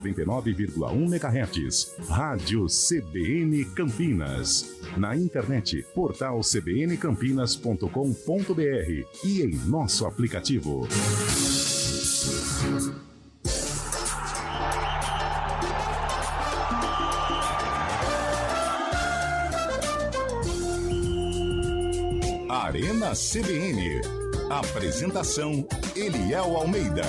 99,1 MHz. Rádio CBN Campinas. Na internet, portal cbncampinas.com.br e em nosso aplicativo. Arena CBN. Apresentação: Eliel Almeida.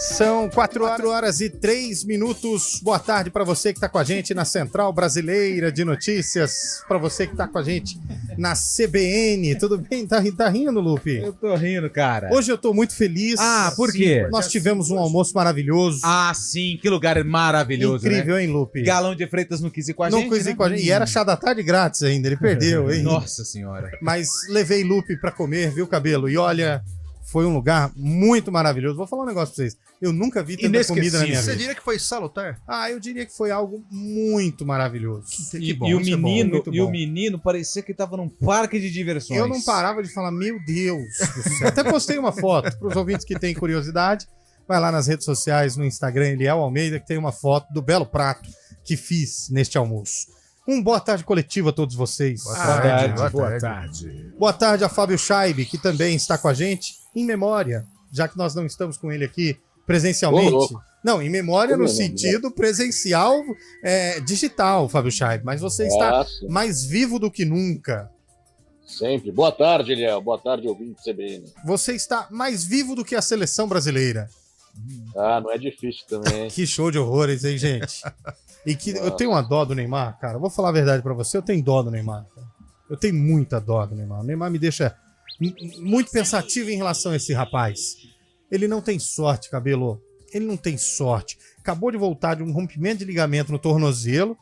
São 4h03. Boa tarde para você que está com a gente na Central Brasileira de Notícias, para você que está com a gente na CBN. Tudo bem? Tá rindo, Lupe? Eu tô rindo, cara. Hoje eu tô muito feliz. Ah, por quê? Nós tivemos um almoço maravilhoso. Ah, sim, que lugar maravilhoso, incrível, né? hein, Lupe? Galão de Freitas não quis ir com a gente, Não quis ir né? com a gente. E era chá da tarde grátis ainda, ele perdeu, hein? Nossa senhora. Mas levei Lupe para comer, viu, Cabelo? E olha, foi um lugar muito maravilhoso. Vou falar um negócio pra vocês. Eu nunca vi tanta comida na minha vida. Você diria que foi salutar? Ah, eu diria que foi algo muito maravilhoso. E o menino parecia que tava num parque de diversões. Eu não parava de falar, meu Deus do céu. Até postei uma foto para os ouvintes que têm curiosidade. Vai lá nas redes sociais, no Instagram, Eliel Almeida, que tem uma foto do belo prato que fiz neste almoço. Boa tarde coletiva a todos vocês. Boa tarde. Boa tarde a Fábio Scheib, que também está com a gente em memória, já que nós não estamos com ele aqui presencialmente. Não, em memória no sentido presencial, digital, Fábio Scheib, mas você está mais vivo do que nunca. Sempre. Boa tarde, Eliel. Boa tarde, ouvinte CBN. Você está mais vivo do que a seleção brasileira. Ah, não é difícil também. Que show de horrores, hein, gente? E que eu tenho uma dó do Neymar, cara. Vou falar a verdade pra você, eu tenho dó do Neymar. Cara. Eu tenho muita dó do Neymar. O Neymar me deixa muito pensativo em relação a esse rapaz. Ele não tem sorte, Cabelo. Ele não tem sorte. Acabou de voltar de um rompimento de ligamento no tornozelo.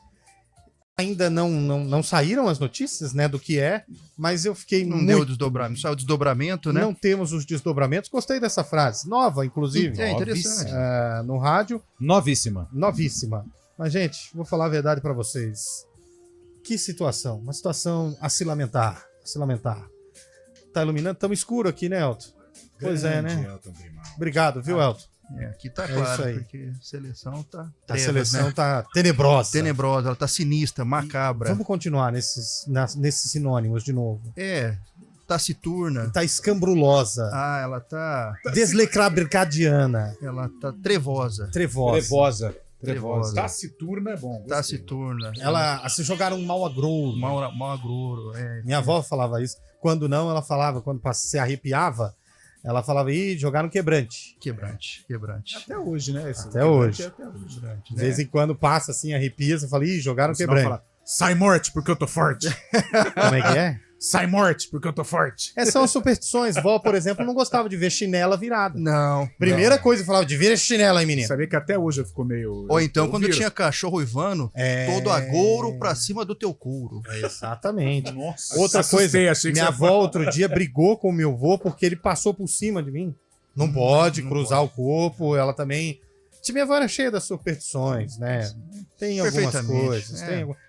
Ainda não saíram as notícias, né, do que é, mas eu fiquei Não deu o desdobramento, saiu o desdobramento, né? Não temos os desdobramentos. Gostei dessa frase. Nova, inclusive. É interessante. No rádio. Novíssima. Mas, gente, vou falar a verdade pra vocês. Que situação. Uma situação a se lamentar. Tá iluminando? Estamos escuro aqui, né, Elton? Pois é, né? Obrigado, viu, Elton? Aqui tá isso claro, aí. porque a seleção tá... A seleção tá tenebrosa. Tenebrosa, ela tá sinistra, macabra. Vamos continuar nesses sinônimos de novo. Taciturna. Tá escambrulosa. Ah, ela tá... Deslecrabricadiana. Ela tá trevosa. Trevosa. Taciturna é bom. Taciturna. Se jogaram um mal agrouro. Mal agrouro, Minha avó falava isso. Quando não, ela falava, quando se arrepiava, ela falava, jogaram quebrante. Quebrante. Até hoje, né? Até hoje. De vez em quando passa assim, arrepia, você fala, jogaram quebrante. Fala, sai morte, porque eu tô forte. Como é que é? Sai morte, porque eu tô forte. São as superstições. Vó, por exemplo, não gostava de ver chinela virada. Não. Primeira coisa, falava de vira chinela aí, menino. Sabia que até hoje eu fico meio... Ou então, quando tinha cachorro uivando, todo agouro pra cima do teu couro. Exatamente. Nossa, outra coisa, achei que minha avó outro dia brigou com o meu avô porque ele passou por cima de mim. Não pode cruzar o corpo, ela também... Minha avó era cheia das superstições, né? Tem algumas coisas.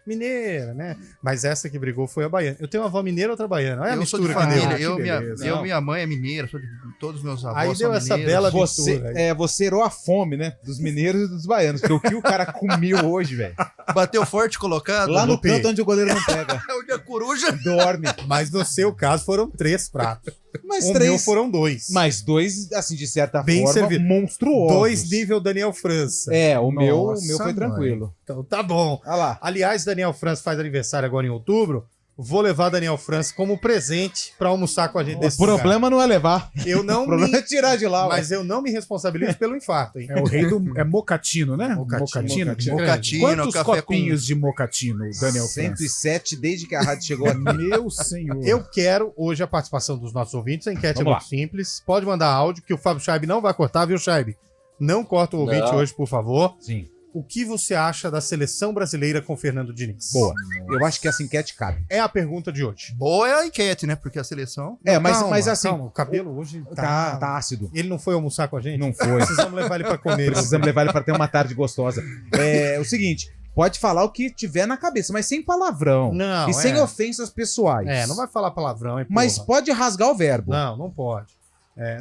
Mineira, né? Mas essa que brigou foi a baiana. Eu tenho uma avó mineira e outra baiana. Olha a mistura de família. que deu. Minha mãe é mineira, todos os meus avós aí deu essa mineiros. bela mistura. Você herou a fome, né? Dos mineiros e dos baianos. Porque o que o cara comeu hoje, velho? Bateu forte colocado. Lá no canto onde o goleiro não pega. Onde a coruja dorme. Mas no seu caso foram 3 pratos. Mas o meu foram 2. Mas 2, assim, de certa bem forma, servido. Monstruosos. 2 nível Daniel França. O meu foi tranquilo. Então tá bom. Olha lá. Aliás, Daniel França faz aniversário agora em outubro. Vou levar Daniel França como presente pra almoçar com a gente O problema não é levar. Eu não o problema é tirar de lá. Mas eu não me responsabilizo pelo infarto, hein? É o rei do... É mocatino, né? Mocatino. Quantos café copinhos de mocatino, Daniel França? 107 desde que a rádio chegou. Meu senhor. Eu quero hoje a participação dos nossos ouvintes. A enquete é muito simples. Pode mandar áudio que o Fábio Scheib não vai cortar, viu, Scheib? Não corta o ouvinte hoje, por favor. Sim. O que você acha da seleção brasileira com Fernando Diniz? Boa. Eu acho que essa enquete cabe. É a pergunta de hoje. Boa é a enquete, né? Porque a seleção... Mas assim... Calma, o cabelo hoje tá ácido. Ele não foi almoçar com a gente? Não foi. Precisamos levar ele pra comer. Precisamos levar ele pra ter uma tarde gostosa. É o seguinte... Pode falar o que tiver na cabeça, mas sem palavrão. Não, e sem ofensas pessoais. Não vai falar palavrão, hein, mas pode rasgar o verbo. Não pode.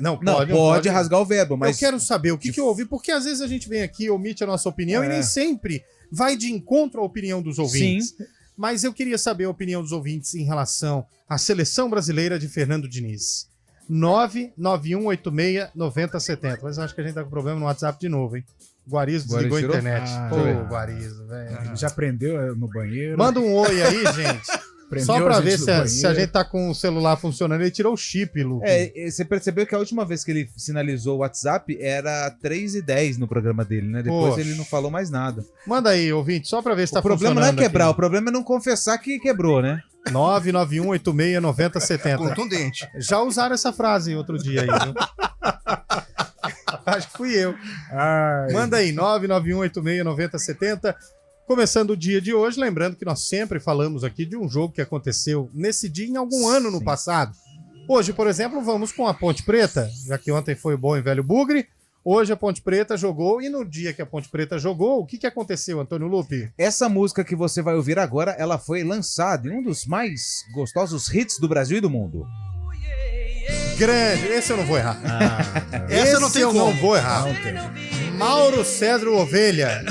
Não, Pode rasgar o verbo, mas... Eu quero saber o que eu ouvi, porque às vezes a gente vem aqui, omite a nossa opinião e nem sempre vai de encontro à opinião dos ouvintes. Sim. Mas eu queria saber a opinião dos ouvintes em relação à seleção brasileira de Fernando Diniz. 991869070. Mas eu acho que a gente tá com problema no WhatsApp de novo, hein? Guarizo desligou a tirou? internet. Deixa eu ver. Guarizo, velho. Ele já prendeu no banheiro. Manda um oi aí, gente. Prendeu Só pra a ver gente no se a banheiro. gente tá com o celular funcionando. Ele tirou o chip, Lu. Você percebeu que a última vez que ele sinalizou o WhatsApp era 3h10 no programa dele, né? Depois Poxa. ele não falou mais nada. Manda aí, ouvinte, só pra ver se tá O problema não é funcionando quebrar, o aqui. problema é não confessar que quebrou, né? 991869070. Contundente. Já usaram essa frase outro dia aí, viu? Acho que fui eu. Ai, Manda aí, 991869070. Começando o dia de hoje, lembrando que nós sempre falamos aqui de um jogo que aconteceu nesse dia em algum ano no passado. Hoje, por exemplo, vamos com a Ponte Preta, já que ontem foi bom em Velho Bugre. Hoje a Ponte Preta jogou, e no dia que a Ponte Preta jogou, o que aconteceu, Antônio Lupi? Essa música que você vai ouvir agora, ela foi lançada em um dos mais gostosos hits do Brasil e do mundo. Grande, esse eu não vou errar. Essa Esse não tem eu como. não vou errar. Mauro Cedro Ovelha.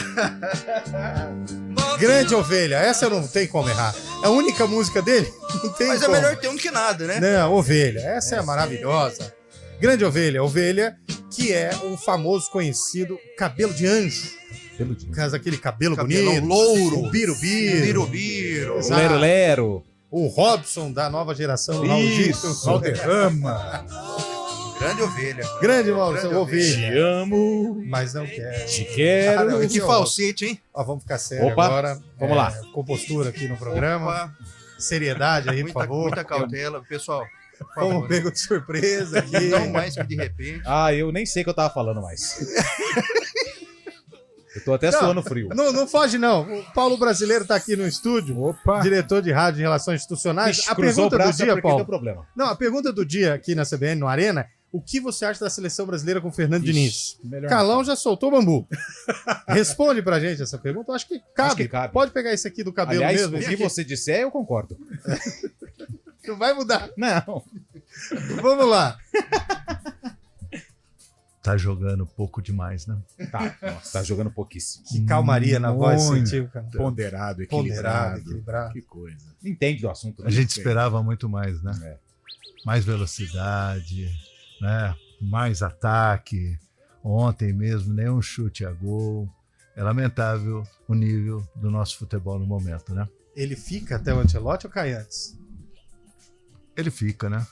Grande Ovelha, essa eu não tenho como errar. É a única música dele? Não tem Mas como. é melhor ter um do que nada, né? Não, Ovelha, essa é maravilhosa. Grande Ovelha, Ovelha, que é o famoso conhecido cabelo de anjo. Por causa daquele cabelo Cabelão bonito. louro. O birubiru. Birubiru. Exato. Lero Lero. O Robson da nova geração. Raul Gilson. Valderrama. Grande ovelha. Grande Mauro, Grande Ovelha. amo, Mas não quer. te quero. Ah, não, Que falsete, hein? Ó, vamos ficar sério Opa, agora. vamos lá. Compostura aqui no programa. Opa, Seriedade aí, por favor. muita cautela. Pessoal, por favor, Fomos pego de surpresa aqui. não mais que de repente. Eu nem sei o que eu tava falando mais. Eu tô até Não, suando frio. Não foge, não. O Paulo Brasileiro tá aqui no estúdio. Opa. Diretor de rádio e relações institucionais. Vixe, A cruzou o pergunta do braço é dia, porque Paulo. deu problema. Não, a pergunta do dia aqui na CBN, no Arena, o que você acha da seleção brasileira com o Fernando Diniz? Melhor. Carlão já soltou o bambu. Responde pra gente essa pergunta. Eu acho que cabe. Acho que cabe. Pode pegar esse aqui do cabelo Aliás, mesmo. o que você disser, eu concordo. Não vai mudar. Não. Vamos lá. Tá jogando pouco demais, né? Tá jogando pouquíssimo. Que calmaria na voz Muito. sentiu, cara. Ponderado, Ponderado, equilibrado. equilibrado. Que coisa. Entende do assunto, né? A gente esperava muito mais, né? É. Mais velocidade, né? Mais ataque. Ontem mesmo, nenhum chute a gol. É lamentável o nível do nosso futebol no momento, né? Ele fica até o Ancelotti ou cai antes? Ele fica, né?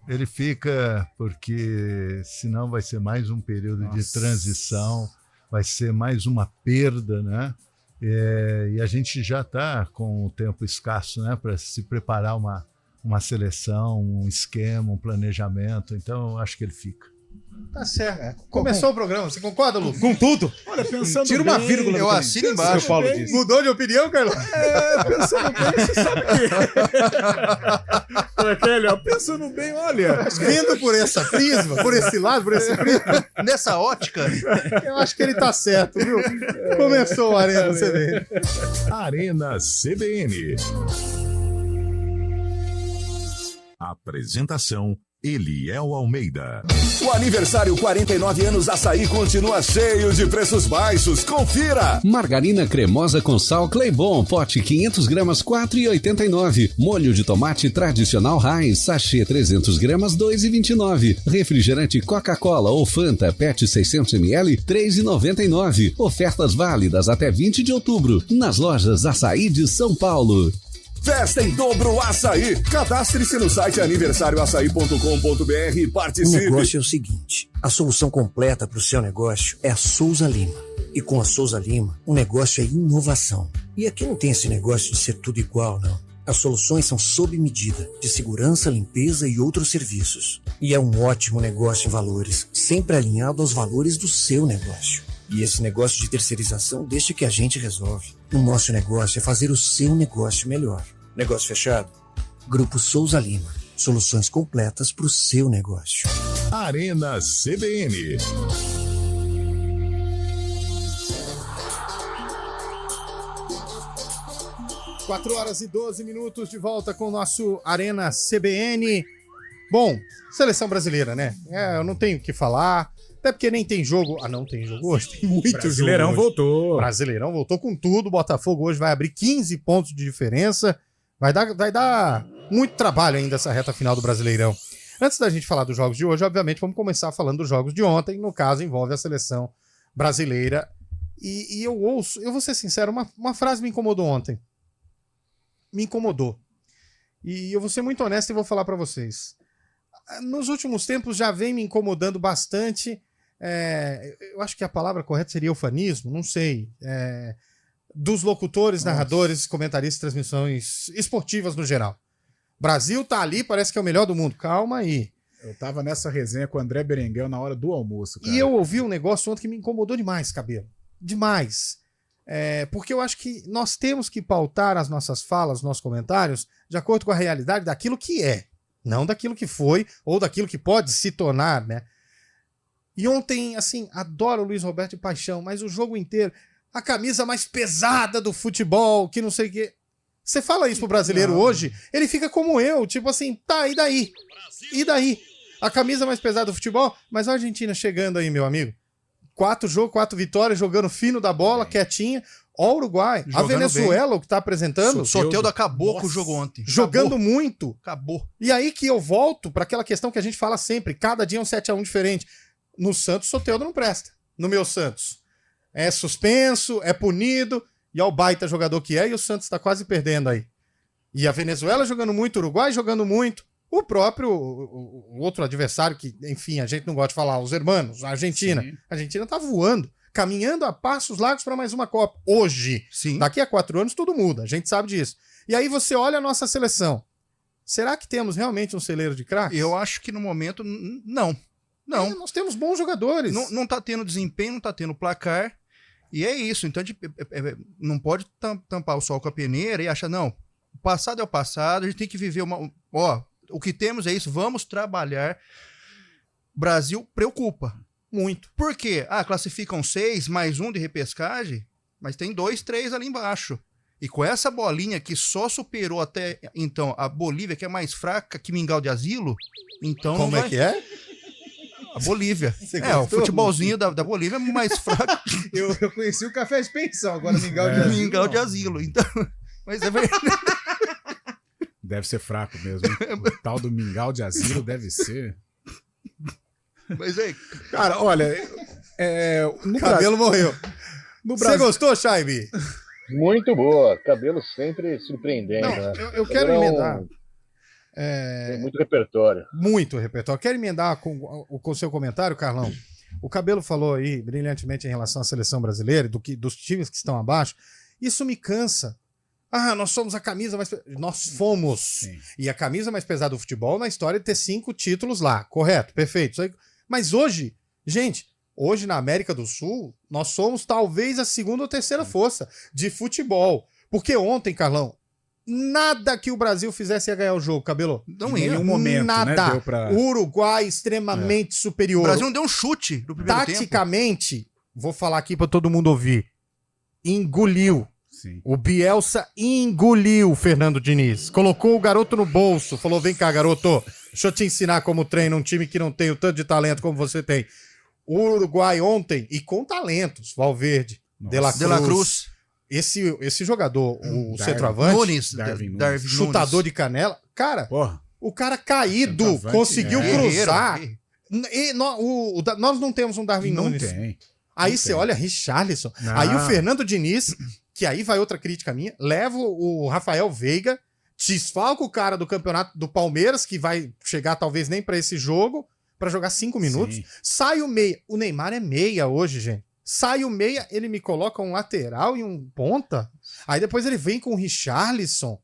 Ele fica porque senão vai ser mais um período de transição, vai ser mais uma perda, né? E a gente já está com o tempo escasso, né? Para se preparar uma seleção, um esquema, um planejamento. Então, eu acho que ele fica. Tá certo. Começou o programa. Você concorda, Lu? Com tudo. Olha, pensando Tira uma bem, vírgula. Eu no que assino o embaixo. Paulo bem. disse. Mudou de opinião, Carlão? Pensando bem, você sabe que... Aquele, ó, pensando bem, olha... Vendo por essa prisma, por esse lado, por esse prisma, Nessa ótica, eu acho que ele tá certo, viu? Começou o Arena CBN. Arena CBN. Apresentação: Eliel Almeida. O aniversário 49 anos Açaí continua cheio de preços baixos. Confira! Margarina cremosa com sal Claybon, pote 500 gramas, 4,89. Molho de tomate tradicional Heinz, sachê 300 gramas, 2,29. Refrigerante Coca-Cola ou Fanta, PET 600 ml, 3,99. Ofertas válidas até 20 de outubro, nas lojas Açaí de São Paulo. Festa em dobro Açaí. Cadastre-se no site aniversarioaçaí.com.br e O participe. negócio é o seguinte, a solução completa para o seu negócio é a Souza Lima. E com a Souza Lima, o negócio é inovação. E aqui não tem esse negócio de ser tudo igual, não. As soluções são sob medida, de segurança, limpeza e outros serviços. E é um ótimo negócio em valores, sempre alinhado aos valores do seu negócio. E esse negócio de terceirização deixa que a gente resolve. O nosso negócio é fazer o seu negócio melhor. Negócio fechado? Grupo Souza Lima. Soluções completas para o seu negócio. Arena CBN. Quatro horas e 12 minutos de volta com o nosso Arena CBN. Bom, seleção brasileira, né? Eu não tenho o que falar. Até porque nem tem jogo. Ah, não tem jogo hoje. Tem muito Brasileirão jogo hoje. voltou. Brasileirão voltou com tudo. O Botafogo hoje vai abrir 15 pontos de diferença. Vai dar muito trabalho ainda essa reta final do Brasileirão. Antes da gente falar dos jogos de hoje, obviamente, vamos começar falando dos jogos de ontem. No caso, envolve a seleção brasileira. E eu vou ser sincero, uma frase me incomodou ontem. Me incomodou. E eu vou ser muito honesto e vou falar pra vocês. Nos últimos tempos já vem me incomodando bastante. Eu acho que a palavra correta seria eufemismo, não sei. Dos locutores, narradores, comentaristas de transmissões esportivas no geral. Brasil tá ali, parece que é o melhor do mundo. Calma aí. Eu tava nessa resenha com o André Berenguel na hora do almoço, cara. E eu ouvi um negócio ontem que me incomodou demais, Cabelo. Demais. Porque eu acho que nós temos que pautar as nossas falas, nossos comentários, de acordo com a realidade daquilo que é. Não daquilo que foi ou daquilo que pode se tornar, né? E ontem, assim, adoro o Luiz Roberto de paixão, mas o jogo inteiro, a camisa mais pesada do futebol, que não sei o quê. Você fala isso pro brasileiro hoje, ele fica como eu, tipo assim, tá, e daí? E daí? A camisa mais pesada do futebol, mas a Argentina chegando aí, meu amigo. 4 jogos, 4 vitórias, jogando fino da bola, quietinha. Ó o Uruguai, Jogando a Venezuela, bem. o que tá apresentando. Soteldo acabou com o jogo ontem. Jogando Acabou. muito. Acabou. E aí que eu volto para aquela questão que a gente fala sempre, cada dia é um 7-1 diferente. No Santos, Soteldo não presta. No meu Santos. É suspenso, é punido, e é o baita jogador que é, e o Santos tá quase perdendo aí. E a Venezuela jogando muito, o Uruguai jogando muito, o próprio o outro adversário que, enfim, a gente não gosta de falar, os hermanos, a Argentina. Sim. A Argentina tá voando, caminhando a passos largos para mais uma Copa. Hoje. Sim. Daqui a 4 anos tudo muda, a gente sabe disso. E aí você olha a nossa seleção. Será que temos realmente um celeiro de craques? Eu acho que no momento, não. Não. Nós temos bons jogadores. Não tá tendo desempenho, não tá tendo placar. E é isso. Então não pode tampar o sol com a peneira e achar, não, o passado é o passado, a gente tem que viver o que temos é isso, vamos trabalhar. Brasil preocupa. Muito. Por quê? Classificam 6, mais 1 de repescagem, mas tem 2, 3 ali embaixo. E com essa bolinha que só superou até, então, a Bolívia, que é mais fraca que Mingau de Asilo, então... Como é que é? A Bolívia. Você O gostou? futebolzinho da Bolívia é mais fraco Eu conheci o Café de Pensão, agora Mingau de que Asilo. Mingau de Asilo. Então, mas é verdade. Deve ser fraco mesmo. O tal do Mingau de Asilo deve ser. Mas é... Cara, olha... no Cabelo morreu. No Você Brasil... gostou, Chaibi? Muito boa. Cabelo sempre surpreendendo, né? Eu quero Cabelo emendar. Tem muito repertório. Muito repertório. Quero emendar com o seu comentário, Carlão. O Cabelo falou aí brilhantemente em relação à seleção brasileira, dos times que estão abaixo. Isso me cansa. Nós somos a camisa mais... Nós fomos. Sim. E a camisa mais pesada do futebol na história é ter 5 títulos lá. Correto, perfeito. Isso aí... Mas hoje, gente, hoje na América do Sul, nós somos talvez a 2ª ou 3ª força de futebol. Porque ontem, Carlão, nada que o Brasil fizesse ia ganhar o jogo, Cabelo. Não Em ia. nenhum momento, Nada. né? Deu pra... O Uruguai extremamente O superior. Brasil não deu um chute no primeiro tempo. Taticamente, vou falar aqui pra todo mundo ouvir, engoliu. Sim. O Bielsa engoliu o Fernando Diniz. Colocou o garoto no bolso. Falou, vem cá, garoto. Deixa eu te ensinar como treina um time que não tem o tanto de talento como você tem. O Uruguai ontem, e com talentos, Valverde, De La Cruz. Esse jogador, o Darwin centroavante, Nunes. Darwin Nunes. chutador de canela, cara, Porra. o cara caído, Centroavante, conseguiu cruzar. Guerreiro. E nós não temos um Darwin Não Nunes. tem. Aí Não você tem. olha Richarlison. Não. Aí o Fernando Diniz, que aí vai outra crítica minha, leva o Rafael Veiga, desfalca o cara do campeonato do Palmeiras, que vai chegar talvez nem pra esse jogo, pra jogar 5 minutos. Sim. Sai o meia. O Neymar é meia hoje, gente. Sai o meia, ele me coloca um lateral e um ponta. Aí depois ele vem com o Richarlison.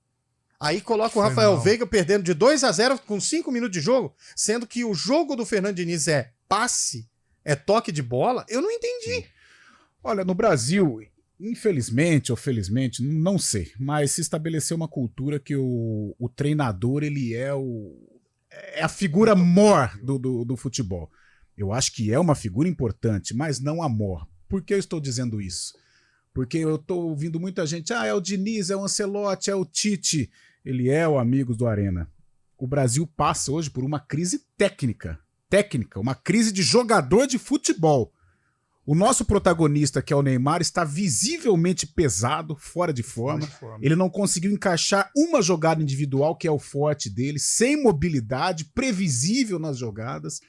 Aí coloca o Foi Rafael mal. Veiga perdendo de 2-0 com 5 minutos de jogo, sendo que o jogo do Fernando Diniz é passe, é toque de bola. Eu não entendi. Olha, no Brasil, infelizmente ou felizmente, não sei, mas se estabeleceu uma cultura que o treinador, ele é a figura mor do futebol. Eu acho que é uma figura importante, mas não a mor. Por que eu estou dizendo isso? Porque eu estou ouvindo muita gente, é o Diniz, é o Ancelotti, é o Tite. Ele é o amigo do Arena. o Brasil passa hoje por uma crise técnica, uma crise de jogador de futebol. O nosso protagonista, que é o Neymar, está visivelmente pesado, fora de forma. Ele não conseguiu encaixar uma jogada individual, que é o forte dele, sem mobilidade, previsível nas jogadas.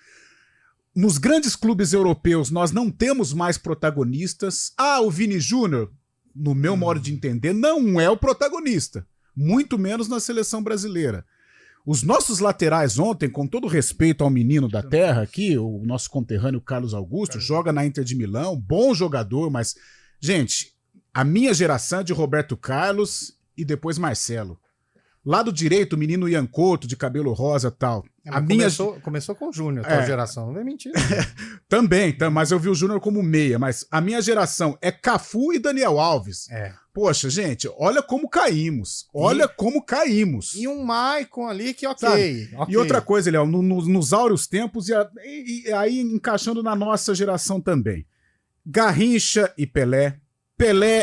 Nos grandes clubes europeus, nós não temos mais protagonistas. O Vini Júnior, no meu modo de entender, não é o protagonista. Muito menos na seleção brasileira. Os nossos laterais ontem, com todo respeito ao menino da terra aqui, o nosso conterrâneo Carlos Augusto, joga na Inter de Milão, bom jogador, mas, gente, a minha geração é de Roberto Carlos e depois Marcelo. Lado direito, o menino Ian Couto, de cabelo rosa e tal. Começou com o Júnior, a tua geração, não é mentira. Também, mas eu vi o Júnior como meia, mas a minha geração é Cafu e Daniel Alves. Poxa, gente, olha como caímos. E um Maicon ali que ok. E outra coisa, Léo, nos áureos tempos e aí encaixando na nossa geração também. Garrincha e Pelé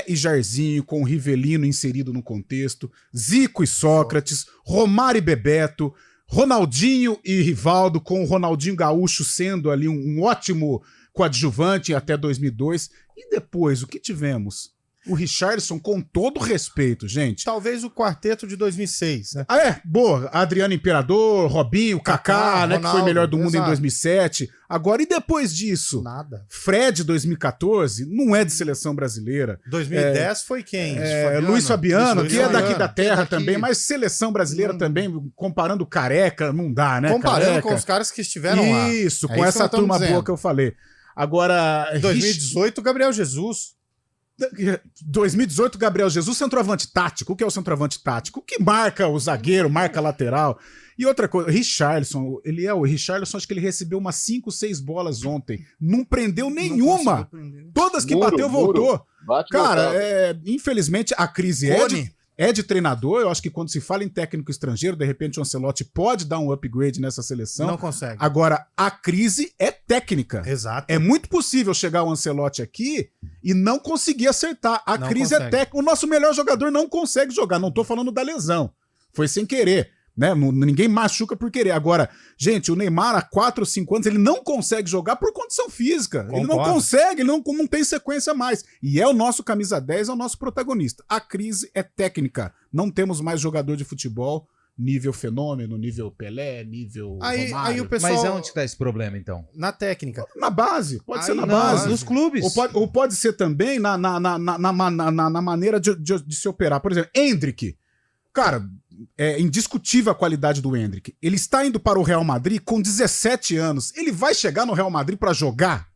e Jairzinho com o Rivelino inserido no contexto, Zico e Sócrates, Romário e Bebeto, Ronaldinho e Rivaldo, com o Ronaldinho Gaúcho sendo ali um ótimo coadjuvante até 2002. E depois, o que tivemos? O Richarlison, com todo respeito, gente. Talvez o quarteto de 2006, né? Boa. Adriano Imperador, Robinho, Kaká, né, Ronaldo, que foi melhor do mundo em 2007. Agora, e depois disso? Nada. Fred, 2014, não é de seleção brasileira. 2010 foi quem? Luiz Fabiano, que é daqui da terra também, mas seleção brasileira também, comparando Careca, não dá, né? Comparando Careca. Com os caras que estiveram lá. Isso, com essa turma boa que eu falei. Agora... 2018, Gabriel Jesus. 2018, Gabriel Jesus, centroavante tático. O que é o centroavante tático? Que marca o zagueiro, marca lateral. E outra coisa, Richarlison, acho que ele recebeu umas 5, 6 bolas ontem. Não prendeu nenhuma. Todas que bateu, voltou. Cara, infelizmente a crise é de treinador. Eu acho que quando se fala em técnico estrangeiro, de repente o Ancelotti pode dar um upgrade nessa seleção. Não consegue. Agora, a crise é técnica. Exato. É muito possível chegar o Ancelotti aqui e não conseguir acertar. A crise é técnica. O nosso melhor jogador não consegue jogar. Não tô falando da lesão. Foi sem querer. Né? Ninguém machuca por querer. Agora, gente, o Neymar há 4 ou 5 anos ele não consegue jogar por condição física. Concordo. Ele não consegue, ele não tem sequência mais. E é o nosso camisa 10, é o nosso protagonista. A crise é técnica. Não temos mais jogador de futebol nível Fenômeno, nível Pelé, nível Romário. Aí o pessoal... Mas onde está esse problema, então? Na técnica. Na base. Pode ser na base. Nos clubes. Ou pode ser também na maneira de se operar. Por exemplo, Endrick. Cara... É indiscutível a qualidade do Endrick. Ele está indo para o Real Madrid com 17 anos. Ele vai chegar no Real Madrid para jogar?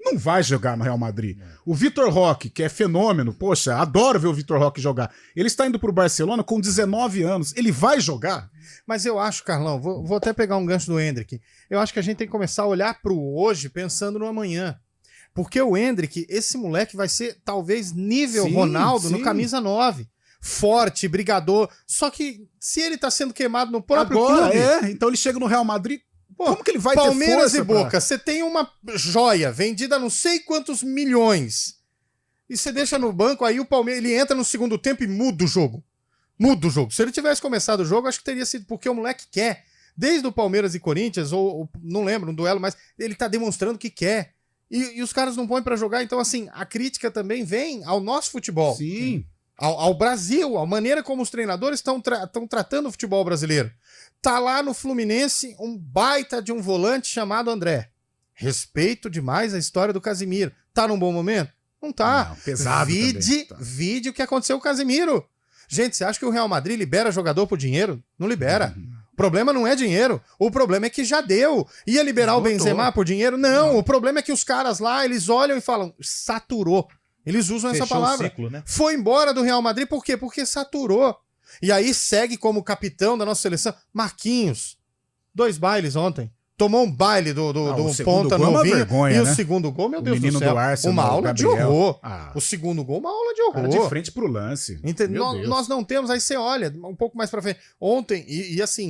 Não vai jogar no Real Madrid. O Vitor Roque, que é fenômeno, poxa, adoro ver o Vitor Roque jogar. Ele está indo para o Barcelona com 19 anos. Ele vai jogar? Mas eu acho, Carlão, vou até pegar um gancho do Endrick. Eu acho que a gente tem que começar a olhar para o hoje pensando no amanhã. Porque o Endrick, esse moleque vai ser talvez nível Ronaldo no camisa 9. Forte, brigador. Só que se ele tá sendo queimado no próprio clube... Então ele chega no Real Madrid... Como que ele vai Palmeiras ter força e Boca, você tem uma joia vendida a não sei quantos milhões. E você deixa no banco, aí o Palmeiras ele entra no segundo tempo e muda o jogo. Muda o jogo. Se ele tivesse começado o jogo, acho que teria sido porque o moleque quer. Desde o Palmeiras e Corinthians, ou não lembro, um duelo, mas ele tá demonstrando que quer. E os caras não põem pra jogar. Então, assim, a crítica também vem ao nosso futebol. Sim. Ao Brasil, a maneira como os treinadores estão tratando o futebol brasileiro. Tá lá no Fluminense um baita de um volante chamado André. Respeito demais a história do Casimiro. Tá num bom momento? Não tá. Não, pesado Vide o que aconteceu com o Casimiro. Gente, você acha que o Real Madrid libera jogador por dinheiro? Não libera. O problema não é dinheiro. O problema é que já deu. Ia liberar o Benzema por dinheiro? Não. O problema é que os caras lá, eles olham e falam, saturou. Eles usam essa palavra. O ciclo, né? Foi embora do Real Madrid, por quê? Porque saturou. E aí segue como capitão da nossa seleção, Marquinhos. 2 bailes ontem. Tomou um baile do ponta novinho. Vergonha, e né? O segundo gol, meu Deus do céu. Do Arsenal, uma aula Gabriel. de horror. Ah. O segundo gol, uma aula de horror. Cara, de frente pro lance. Nós não temos, aí você olha, um pouco mais pra frente. Ontem,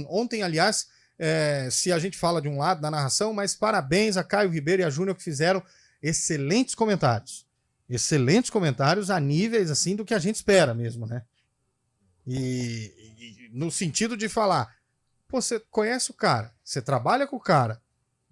ontem, aliás, se a gente fala de um lado da narração, mas parabéns a Caio Ribeiro e a Júnior que fizeram excelentes comentários. Excelentes comentários a níveis assim do que a gente espera mesmo, né? E no sentido de falar, Pô, você conhece o cara, você trabalha com o cara,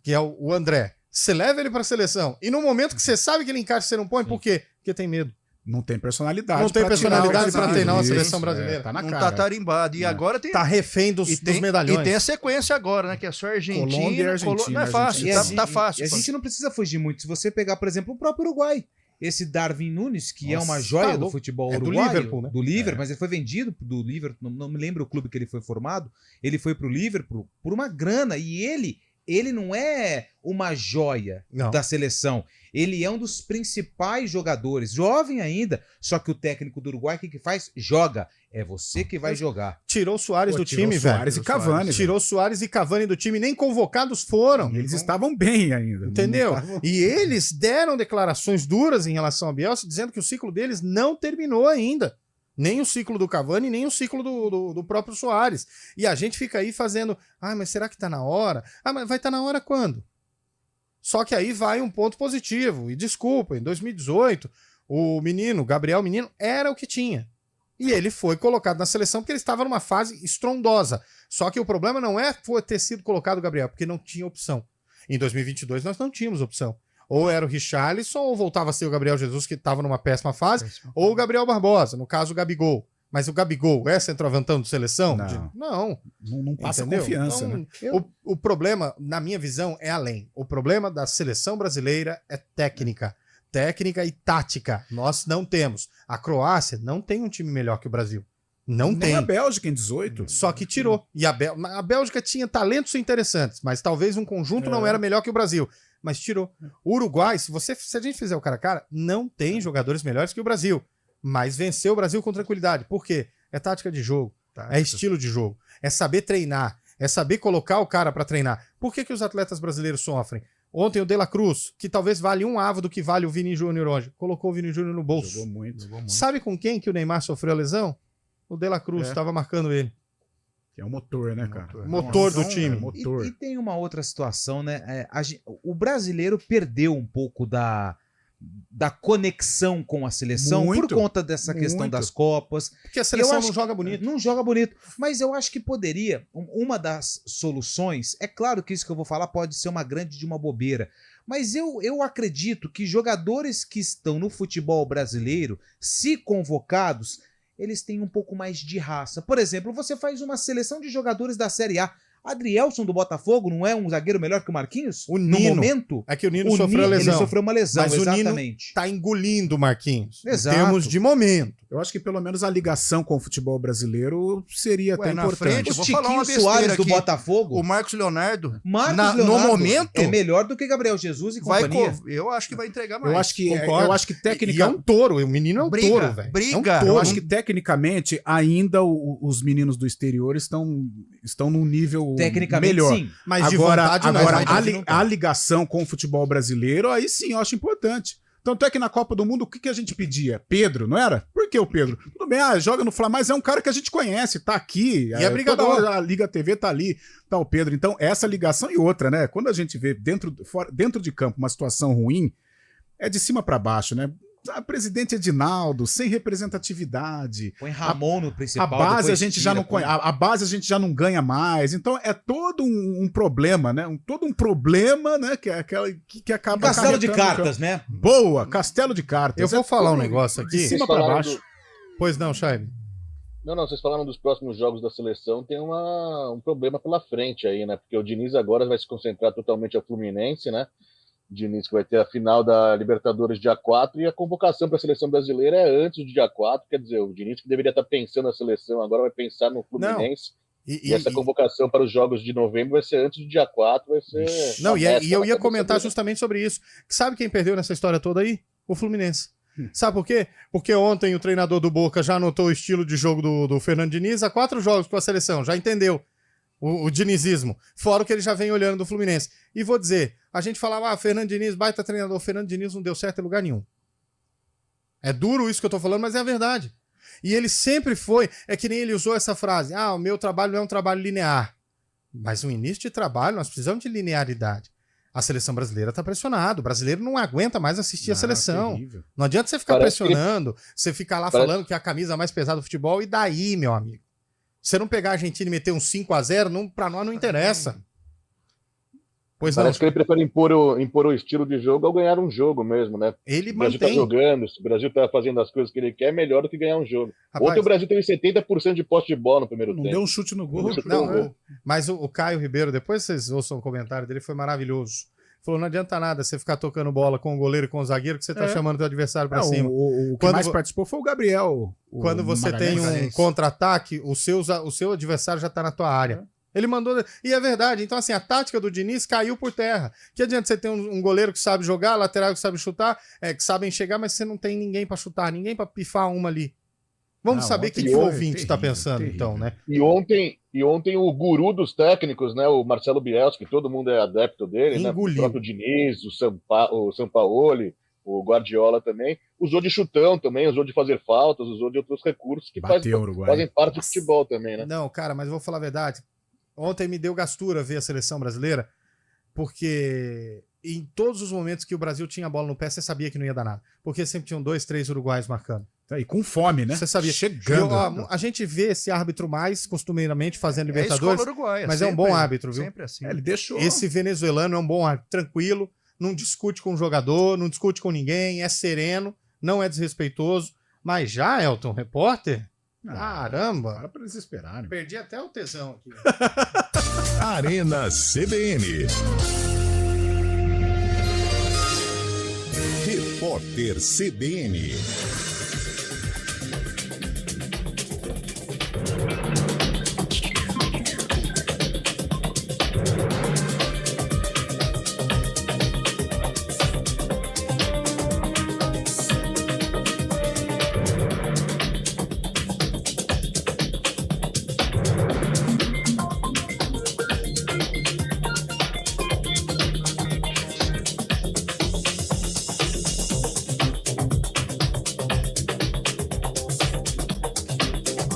que é o André, você leva ele pra seleção, e no momento que você sabe que ele encaixa, você não põe, por quê? Porque tem medo. Não tem personalidade. Não tem personalidade pra treinar uma Isso, seleção brasileira. Tá na Não cara. tá tarimbado. E agora tem. Tá refém dos medalhões. E tem a sequência agora, né? Que é só Argentina. Colômbia e Argentina, Não é fácil, tá fácil. E a gente não precisa fugir muito. Se você pegar, por exemplo, o próprio Uruguai. Esse Darwin Nunes, que é uma joia do futebol do uruguaio. Liverpool, né? Do Liverpool, mas ele foi vendido do Liverpool, não me lembro o clube que ele foi formado. Ele foi pro Liverpool por uma grana. E ele não é uma joia da seleção. Ele é um dos principais jogadores, jovem ainda, só que o técnico do Uruguai, o que faz? Joga. É você que vai jogar. Tirou o Soares do time, velho. Soares e Cavani. Tirou Soares e Cavani do time, nem convocados foram. E eles estavam bem ainda. Entendeu? E eles deram declarações duras em relação a Bielsa, dizendo que o ciclo deles não terminou ainda. Nem o ciclo do Cavani, nem o ciclo do próprio Soares. E a gente fica aí fazendo, mas será que tá na hora? Mas vai estar na hora quando? Só que aí vai um ponto positivo. E desculpa, em 2018, o menino, Gabriel Menino, era o que tinha. E ele foi colocado na seleção porque ele estava numa fase estrondosa. Só que o problema não é ter sido colocado o Gabriel, porque não tinha opção. Em 2022 nós não tínhamos opção. Ou era o Richarlison, ou voltava a ser o Gabriel Jesus, que estava numa péssima fase, ou o Gabriel Barbosa, no caso o Gabigol. Mas o Gabigol é centroavantão de seleção? Não passa entendeu? confiança, Então, né? O problema, na minha visão, é além. O problema da seleção brasileira é técnica. Técnica e tática. Nós não temos. A Croácia não tem um time melhor que o Brasil. Não Nem tem. a Bélgica em 18. Só que tirou. E a Bélgica tinha talentos interessantes, mas talvez um conjunto não era melhor que o Brasil. Mas tirou. O Uruguai, se a gente fizer o cara a cara, não tem jogadores melhores que o Brasil. Mas venceu o Brasil com tranquilidade. Por quê? É tática de jogo. É estilo de jogo. É saber treinar. É saber colocar o cara pra treinar. Por que os atletas brasileiros sofrem? Ontem o De La Cruz, que talvez vale um avo do que vale o Vini Júnior hoje, colocou o Vini Júnior no bolso. Jogou muito. Sabe com quem que o Neymar sofreu a lesão? O De La Cruz estava marcando ele. Que é o motor, né, cara? Motor do time. E tem uma outra situação, né? O brasileiro perdeu um pouco da conexão com a seleção por conta dessa questão das Copas. Porque a seleção não joga bonito. Não joga bonito. Mas eu acho que poderia, uma das soluções, é claro que isso que eu vou falar pode ser uma grande de uma bobeira, mas eu acredito que jogadores que estão no futebol brasileiro, se convocados, eles têm um pouco mais de raça. Por exemplo, você faz uma seleção de jogadores da Série A. Adrielson do Botafogo não é um zagueiro melhor que o Marquinhos? O Nino. No momento? É que o Nino sofreu lesão. Ele sofreu uma lesão, mas exatamente. o Nino tá engolindo o Marquinhos. Exato. Em termos de momento. Eu acho que pelo menos a ligação com o futebol brasileiro seria até na importante. frente, eu vou falar uma Tiquinho Soares besteira do aqui. Botafogo. O Marcos Leonardo, Leonardo no momento, é melhor do que Gabriel Jesus e companhia. Eu acho que vai entregar mais. Eu acho que E é um touro, o menino é um touro, velho. Briga. É um touro. Eu acho que tecnicamente ainda os meninos do exterior estão num nível Tecnicamente, melhor. sim. Mas de Agora, vontade não. agora Mas não a ligação com o futebol brasileiro, aí sim eu acho importante. Tanto é que na Copa do Mundo, o que a gente pedia? Pedro, não era? Por que o Pedro? Tudo bem, joga no Flamengo, mas é um cara que a gente conhece, tá aqui. E é brigador. Toda hora a Liga TV tá ali, tá o Pedro. Então, essa ligação e outra, né? Quando a gente vê dentro de campo uma situação ruim, é de cima para baixo, né? Presidente Edinaldo, sem representatividade. Põe Ramon no principal. A base a gente já não conhece, a base a gente já não ganha mais. Então é todo um problema, né? Todo um problema, né? Que acaba. Castelo de cartas, né? Boa, castelo de cartas. Eu vou falar um negócio aqui. De cima para baixo. Pois não, Chaib. Não, vocês falaram dos próximos jogos da seleção, tem um problema pela frente aí, né? Porque o Diniz agora vai se concentrar totalmente ao Fluminense, né? Diniz que vai ter a final da Libertadores dia 4 e a convocação para a seleção brasileira é antes do dia 4, quer dizer, o Diniz que deveria estar pensando na seleção agora vai pensar no Fluminense. E essa convocação para os jogos de novembro vai ser antes do dia 4, vai ser... Não, e eu ia comentar justamente sobre isso. Sabe quem perdeu nessa história toda aí? O Fluminense. Sabe por quê? Porque ontem o treinador do Boca já anotou o estilo de jogo do Fernando Diniz há 4 jogos com a seleção, já entendeu o dinizismo, fora o que ele já vem olhando do Fluminense. E vou dizer, a gente falava, Fernando Diniz, baita treinador, Fernando Diniz não deu certo em lugar nenhum. É duro isso que eu tô falando, mas é a verdade. E ele sempre foi, é que nem ele usou essa frase, o meu trabalho não é um trabalho linear. Mas no início de trabalho, nós precisamos de linearidade. A seleção brasileira tá pressionada, o brasileiro não aguenta mais assistir a seleção. Não adianta você ficar pressionando, você ficar lá falando que é a camisa mais pesada do futebol, e daí, meu amigo? Você não pegar a Argentina e meter um 5-0, pra nós não interessa. Pois Parece não. que ele prefere impor o estilo de jogo ao ganhar um jogo mesmo, né? Ele O Brasil mantém. tá jogando, se o Brasil tá fazendo as coisas que ele quer, é melhor do que ganhar um jogo. Rapaz, Ontem o Brasil teve 70% de posse de bola no primeiro Não tempo. deu um chute no gol. Não, mas o Caio Ribeiro, depois vocês ouçam o comentário dele, foi maravilhoso. Falou, não adianta nada você ficar tocando bola com o goleiro e com o zagueiro que você tá chamando teu adversário pra cima. O que Quando mais vo- participou foi o Gabriel. Quando você tem um contra-ataque, o seu adversário já tá na tua área. Ele mandou... E é verdade. Então, assim, a tática do Diniz caiu por terra. Que adianta você ter um goleiro que sabe jogar, lateral que sabe chutar, que sabem chegar, mas você não tem ninguém pra chutar, ninguém pra pifar uma ali. Vamos saber o que o ouvinte tá pensando, então, né? E ontem o guru dos técnicos, né, o Marcelo Bielsa, que todo mundo é adepto dele, né, o próprio Diniz, o Sampaoli, o Guardiola também, usou de chutão também, usou de fazer faltas, usou de outros recursos que fazem parte do futebol também, né? Não, cara, mas eu vou falar a verdade. Ontem me deu gastura ver a seleção brasileira, porque em todos os momentos que o Brasil tinha a bola no pé, você sabia que não ia dar nada. Porque sempre tinham 2, 3 uruguaios marcando. E com fome, né? Você sabia. Chegando. A gente vê esse árbitro mais costumeiramente fazendo É a Libertadores, escola uruguaia, mas sempre, é um bom árbitro, viu? Sempre assim. Ele deixou. Esse venezuelano é um bom árbitro, tranquilo, não discute com o jogador, não discute com ninguém, é sereno, não é desrespeitoso. Mas já, Elton, repórter? Caramba! Para pra desesperar. Perdi até o tesão aqui. Arena CBN. Repórter CBN.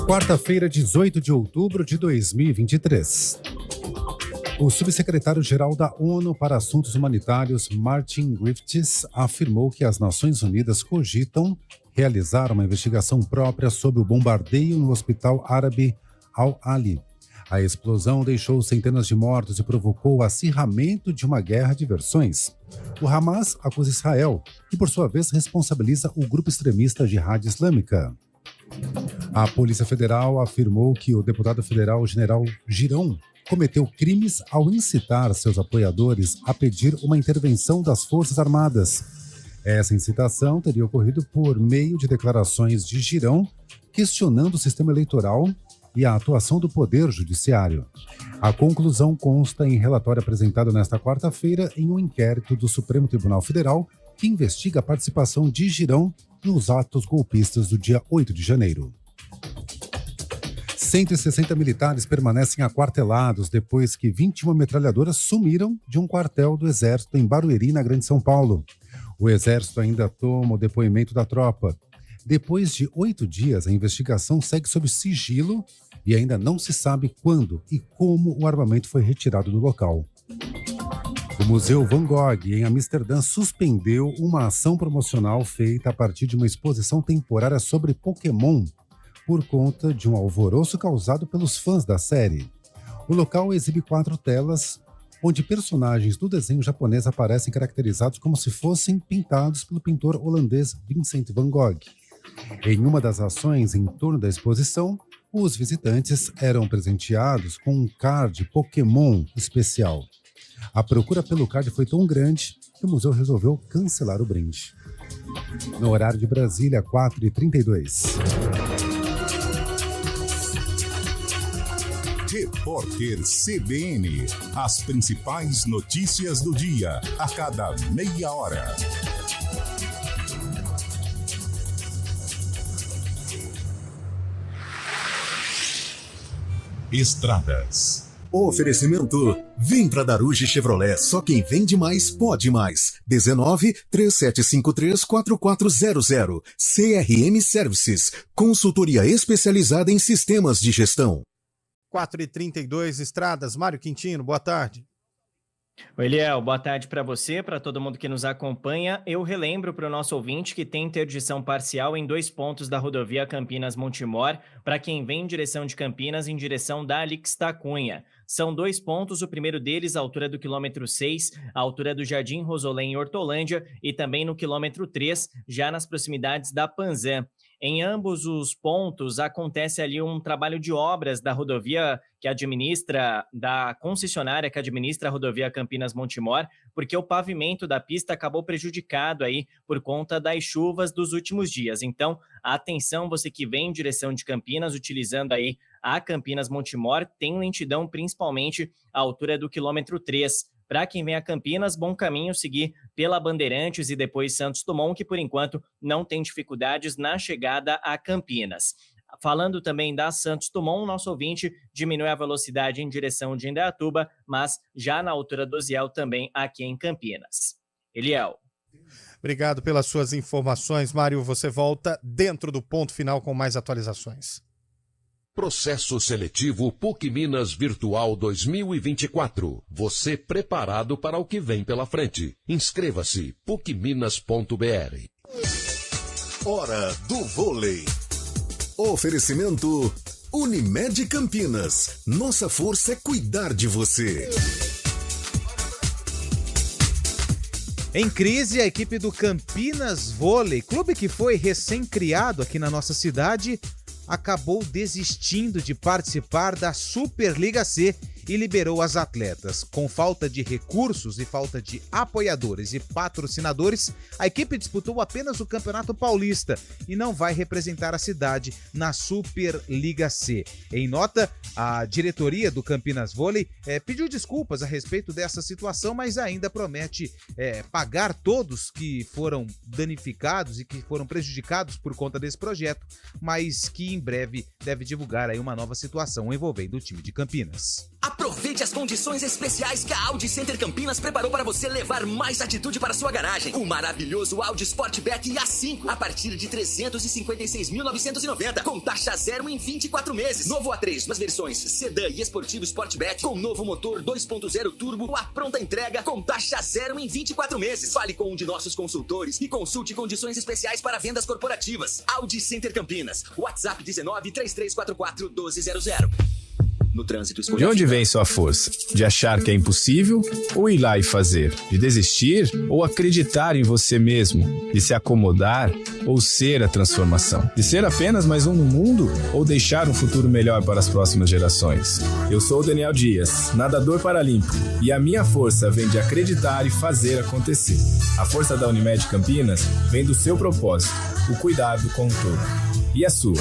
Quarta-feira, 18 de outubro de 2023. O subsecretário-geral da ONU para Assuntos Humanitários, Martin Griffiths, afirmou que as Nações Unidas cogitam realizar uma investigação própria sobre o bombardeio no hospital árabe Al-Ali. A explosão deixou centenas de mortos e provocou o acirramento de uma guerra de versões. O Hamas acusa Israel e, por sua vez, responsabiliza o grupo extremista Jihad Islâmica. A Polícia Federal afirmou que o deputado federal General Girão cometeu crimes ao incitar seus apoiadores a pedir uma intervenção das Forças Armadas. Essa incitação teria ocorrido por meio de declarações de Girão questionando o sistema eleitoral e a atuação do Poder Judiciário. A conclusão consta em relatório apresentado nesta quarta-feira em um inquérito do Supremo Tribunal Federal que investiga a participação de Girão nos atos golpistas do dia 8 de janeiro. 160 militares permanecem aquartelados depois que 21 metralhadoras sumiram de um quartel do Exército em Barueri, na Grande São Paulo. O Exército ainda toma o depoimento da tropa. Depois de 8 dias, a investigação segue sob sigilo e ainda não se sabe quando e como o armamento foi retirado do local. O Museu Van Gogh, em Amsterdã, suspendeu uma ação promocional feita a partir de uma exposição temporária sobre Pokémon, por conta de um alvoroço causado pelos fãs da série. O local exibe 4 telas, onde personagens do desenho japonês aparecem caracterizados como se fossem pintados pelo pintor holandês Vincent van Gogh. Em uma das ações em torno da exposição, os visitantes eram presenteados com um card Pokémon especial. A procura pelo card foi tão grande que o museu resolveu cancelar o brinde. No horário de Brasília, 4h32. Repórter CBN. As principais notícias do dia, a cada meia hora. Estradas. Oferecimento. Vem pra Daruge Chevrolet. Só quem vende mais pode mais. 19-3753-4400. CRM Services. Consultoria especializada em sistemas de gestão. 4h32, Estradas. Mário Quintino, boa tarde. Oi, Eliel, boa tarde para você, para todo mundo que nos acompanha. Eu relembro para o nosso ouvinte que tem interdição parcial em 2 pontos da rodovia Campinas-Montemor, para quem vem em direção de Campinas, em direção da Alix da Cunha. São 2 pontos, o primeiro deles, a altura do quilômetro 6, a altura do Jardim Rosolém em Hortolândia, e também no quilômetro 3, já nas proximidades da Panzan. Em ambos os pontos, acontece ali um trabalho de obras da rodovia que administra, da concessionária que administra a rodovia Campinas-Montemor, porque o pavimento da pista acabou prejudicado aí por conta das chuvas dos últimos dias. Então, atenção, você que vem em direção de Campinas, utilizando aí a Campinas-Montemor, tem lentidão principalmente à altura do quilômetro 3. Para quem vem a Campinas, bom caminho seguir pela Bandeirantes e depois Santos Dumont, que por enquanto não tem dificuldades na chegada a Campinas. Falando também da Santos Dumont, nosso ouvinte diminui a velocidade em direção de Indaiatuba, mas já na altura do Ziel também aqui em Campinas. Eliel. Obrigado pelas suas informações, Mário. Você volta dentro do ponto final com mais atualizações. Processo Seletivo PUC Minas Virtual 2024. Você preparado para o que vem pela frente. Inscreva-se pucminas.br. Hora do vôlei. Oferecimento Unimed Campinas. Nossa força é cuidar de você. Em crise, a equipe do Campinas Vôlei, clube que foi recém-criado aqui na nossa cidade, acabou desistindo de participar da Superliga C e liberou as atletas. Com falta de recursos e falta de apoiadores e patrocinadores, a equipe disputou apenas o Campeonato Paulista e não vai representar a cidade na Superliga C. Em nota, a diretoria do Campinas Vôlei pediu desculpas a respeito dessa situação, mas ainda promete pagar todos que foram danificados e que foram prejudicados por conta desse projeto, mas que em breve deve divulgar aí uma nova situação envolvendo o time de Campinas. Aproveite as condições especiais que a Audi Center Campinas preparou para você levar mais atitude para sua garagem. O maravilhoso Audi Sportback A5 a partir de 356.990 com taxa zero em 24 meses. Novo A3 nas versões sedã e esportivo Sportback com novo motor 2.0 turbo a pronta entrega com taxa zero em 24 meses. Fale com um de nossos consultores e consulte condições especiais para vendas corporativas. Audi Center Campinas. WhatsApp 19-3344-1200. No trânsito, de onde vem sua força? De achar que é impossível ou ir lá e fazer? De desistir ou acreditar em você mesmo? De se acomodar ou ser a transformação? De ser apenas mais um no mundo ou deixar um futuro melhor para as próximas gerações? Eu sou o Daniel Dias, nadador paralímpico, e a minha força vem de acreditar e fazer acontecer. A força da Unimed Campinas vem do seu propósito, o cuidado com o todo. E a sua?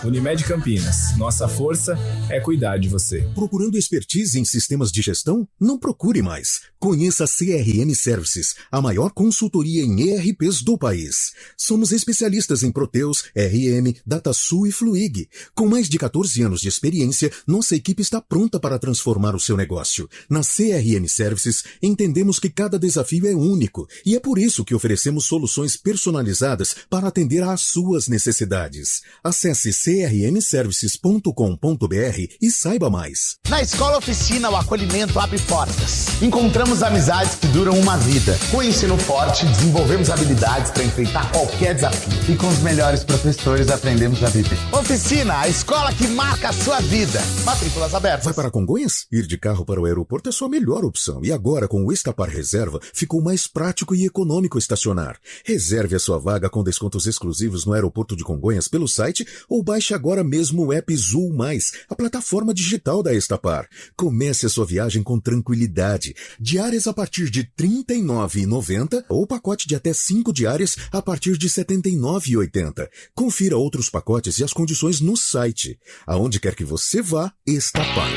Unimed Campinas. Nossa força é cuidar de você. Procurando expertise em sistemas de gestão? Não procure mais. Conheça a CRM Services, a maior consultoria em ERPs do país. Somos especialistas em Proteus, RM, DataSul e Fluig. Com mais de 14 anos de experiência, nossa equipe está pronta para transformar o seu negócio. Na CRM Services, entendemos que cada desafio é único e é por isso que oferecemos soluções personalizadas para atender às suas necessidades. Acesse crmservices.com.br e saiba mais. Na Escola Oficina, o acolhimento abre portas. Encontramos amizades que duram uma vida. Com o ensino forte, desenvolvemos habilidades para enfrentar qualquer desafio. E com os melhores professores, aprendemos a viver. Oficina, a escola que marca a sua vida. Matrículas abertas. Vai para Congonhas? Ir de carro para o aeroporto é sua melhor opção. E agora, com o Estapar Reserva, ficou mais prático e econômico estacionar. Reserve a sua vaga com descontos exclusivos no aeroporto de Congonhas pelo site ou baixe agora mesmo o app Zul Mais, a plataforma digital da Estapar. Comece a sua viagem com tranquilidade. Diárias a partir de R$ 39,90 ou pacote de até 5 diárias a partir de R$ 79,80. Confira outros pacotes e as condições no site. Aonde quer que você vá, Estapar.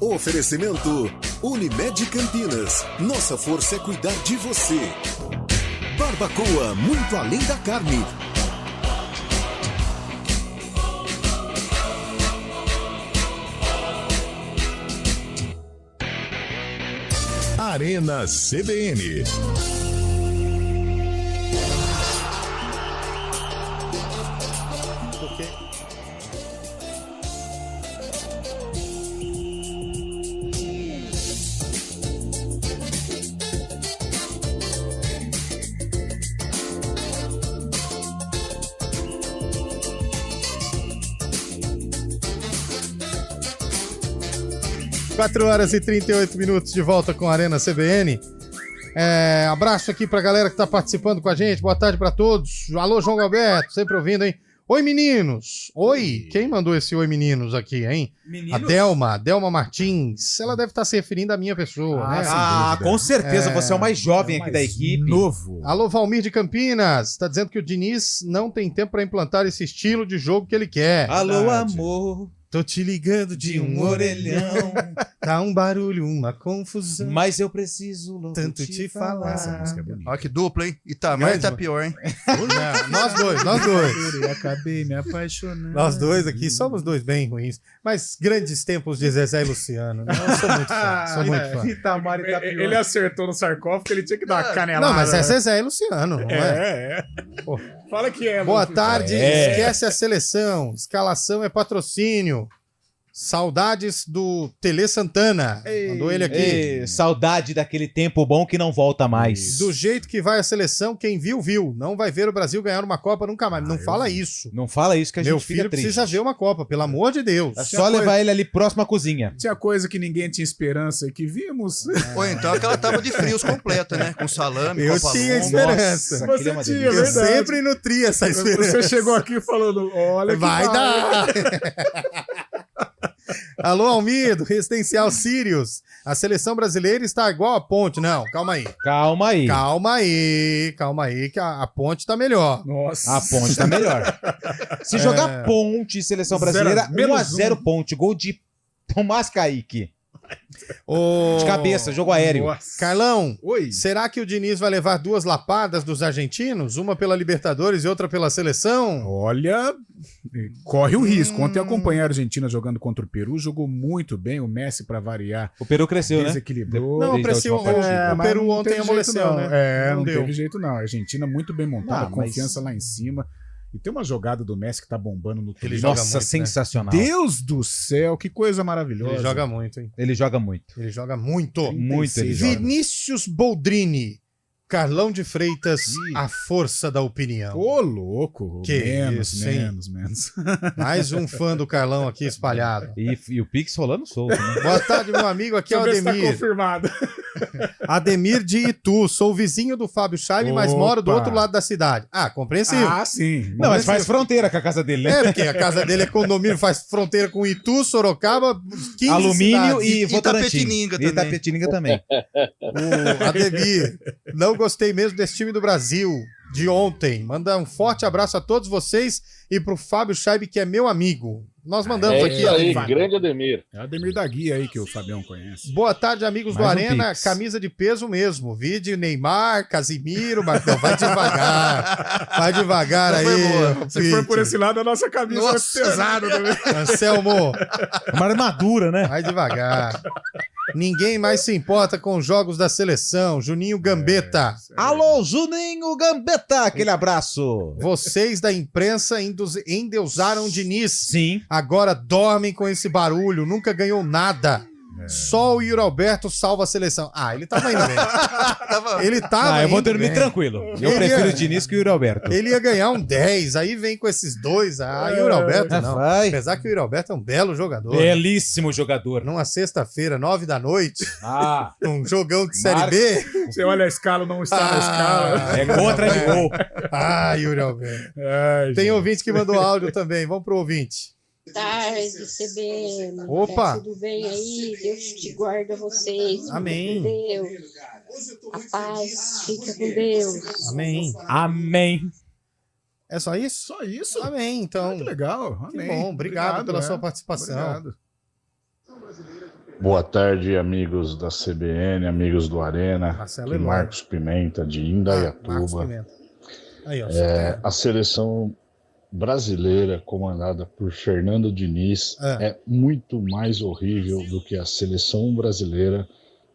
Oferecimento Unimed Campinas. Nossa força é cuidar de você. Barbacoa, muito além da carne. Arena CBN. 4 horas e 38 minutos de volta com a Arena CBN. Abraço aqui pra galera que tá participando com a gente. Boa tarde pra todos. Alô, João Galberto, sempre ouvindo, hein? Oi, meninos. Oi. Quem mandou esse oi, meninos aqui, hein? Meninos? A Delma Martins. Ela deve estar se referindo à minha pessoa, né? Com certeza. Você é o mais jovem aqui da equipe. Novo. Alô, Valmir de Campinas. Tá dizendo que o Diniz não tem tempo pra implantar esse estilo de jogo que ele quer. Alô, amor. Tô te ligando de um orelhão. Tá um barulho, uma confusão. Mas eu preciso logo tanto te falar. Essa música é bonita. Olha que dupla, hein? Itamar tá pior, hein? Nós dois. Eu acabei me apaixonando. Nós dois aqui somos dois bem ruins. Mas grandes tempos de Zezé e Luciano. Né? Eu sou muito fã. Sou muito fã. Itamar tá pior. Ele acertou no sarcófago, ele tinha que dar uma canelada. Não, mas é Zezé e Luciano, não é? Pô. Fala que é. Boa tarde. Esquece a seleção. Escalação é patrocínio. Saudades do Tele Santana. Mandou ele aqui. Saudade daquele tempo bom que não volta mais. Do jeito que vai a seleção, quem viu, viu. Não vai ver o Brasil ganhar uma Copa nunca mais. Não fala isso. Não fala isso que a gente Meu fica filho triste. precisa ver uma Copa, pelo amor de Deus. É só levar ele ali próximo à cozinha. Tinha coisa que ninguém tinha esperança e que vimos. Ou então aquela tábua de frios completa, né? Com salame, Eu Copa tinha Longa. esperança. Nossa, Você tinha, Eu verdade. sempre nutria essa esperança. Você chegou aqui falando, olha que Vai dar! Alô, Almir, do Residencial Sirius. A seleção brasileira está igual a Ponte. Não, calma aí. Calma aí, que a Ponte tá melhor. Nossa. A Ponte tá melhor. Se jogar Ponte, seleção brasileira, 1-0 Ponte. Gol de Tomás Kaique. De cabeça, jogo aéreo. Nossa. Carlão, Oi. será que o Diniz vai levar 2 lapadas dos argentinos? Uma pela Libertadores e outra pela seleção? Olha, corre o risco. Ontem eu acompanhei a Argentina jogando contra o Peru, jogou muito bem, o Messi pra variar. O Peru cresceu, né? Desequilibrou. Não, desde a última partida. o mas Peru não ontem teve amoleceu, jeito, não. né? Não deu. teve jeito não. A Argentina muito bem montada, Não, mas- confiança lá em cima. E tem uma jogada do Messi que tá bombando no Ele Twitter. joga Nossa, muito, né? sensacional. Deus do céu, que coisa maravilhosa. Ele joga muito, hein? Ele joga muito. Ele joga muito. Muito ele joga. Vinícius Boldrini. Carlão de Freitas, a força da opinião. Ô, louco. Que menos, isso, hein? menos. Mais um fã do Carlão aqui espalhado. E o Pix rolando solto, né? Boa tarde, meu amigo. Aqui é o Deixa eu ver se tá Ademir. confirmado. Ademir de Itu. Sou vizinho do Fábio Scheibe, mas moro do Opa. outro lado da cidade. Ah, compreensível. Ah, sim. Não, mas faz fronteira com a casa dele, né? É, porque a casa dele é condomínio, faz fronteira com Itu, Sorocaba, 15 Alumínio cidades. e Votorantim. Itapetininga E também. Itapetininga também. O Ademir, não gostei mesmo desse time do Brasil de ontem. Manda um forte abraço a todos vocês e pro Fábio Scheibe, que é meu amigo. Nós mandamos É aqui. isso aí, Fábio. grande Ademir. É o Ademir da Guia aí que o Fabião conhece. Boa tarde, amigos do Mais um Arena. Pix. Camisa de peso mesmo. Vídeo Neymar, Casimiro, Marcão. Vai devagar. Vai devagar aí. Se for por Pete. esse lado, a nossa camisa Nossa. é pesada também. Anselmo, Uma armadura, né? vai devagar. Ninguém mais se importa com os jogos da seleção. Juninho Gambetta. Alô, Juninho Gambetta, aquele abraço. Vocês da imprensa endeusaram o Diniz. Sim. Agora dormem com esse barulho. Nunca ganhou nada. Só o Yuri Alberto salva a seleção. Ah, ele tava indo bem. Ele tava eu vou indo dormir bem. tranquilo. Eu Ele prefiro ia- o Diniz que o Yuri Alberto. Ele ia ganhar um 10, aí vem com esses dois. Ah, Yuri Alberto não. Vai. Apesar que o Yuri Alberto é um belo jogador. Belíssimo jogador. Numa sexta-feira, 9 da noite, Ah, um jogão de Série Marca. B. Você olha a escala, não está na escala. é gol atrás de gol. Ah, Yuri Alberto. Ai, Tem gente. ouvinte que mandou áudio também. Vamos pro ouvinte. Tarde, CBN. Opa. Tudo bem aí? Deus te guarda vocês. Fica Amém. com Deus. A paz, fica com Deus. Amém. Amém. É só isso? Só isso? Amém, então. Que legal. Que Amém. bom. Obrigado pela sua participação. Obrigado. Boa tarde, amigos da CBN, amigos do Arena. Marcelo Aqui Eloy. Marcos Pimenta, de Marcos Indaiatuba. Pimenta. Aí, ó. A seleção brasileira, comandada por Fernando Diniz, é muito mais horrível do que a seleção brasileira,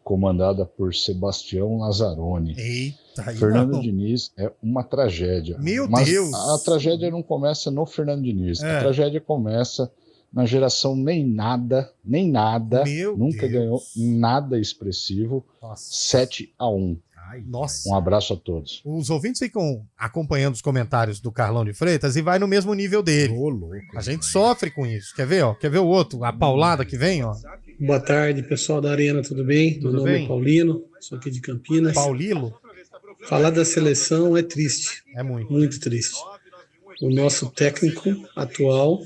comandada por Sebastião Lazzaroni. Eita, aí Fernando não. Diniz é uma tragédia. Meu Mas Deus! a tragédia não começa no Fernando Diniz. É. A tragédia começa na geração nem nada, Meu nunca Deus. ganhou nada expressivo. Nossa. 7-1. Nossa. Um abraço a todos. Os ouvintes ficam acompanhando os comentários do Carlão de Freitas e vai no mesmo nível dele. Ô, louco. A gente sofre com isso. Quer ver, ó? Quer ver o outro? A paulada que vem, ó. Boa tarde, pessoal da Arena, tudo bem? Tudo Meu nome bem? é Paulino, sou aqui de Campinas. Paulilo? Falar da seleção é triste. É muito. Muito triste. O nosso técnico atual,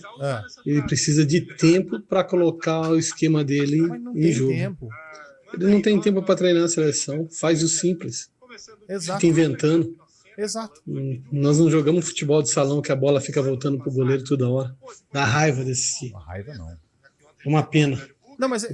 ele precisa de tempo para colocar o esquema dele em jogo. Ele não tem tempo para treinar a seleção, faz o simples. Exato. Fica inventando. Exato. Nós não jogamos futebol de salão que a bola fica voltando pro goleiro toda hora. Dá raiva de assistir. Raiva não. Uma pena. Não, mas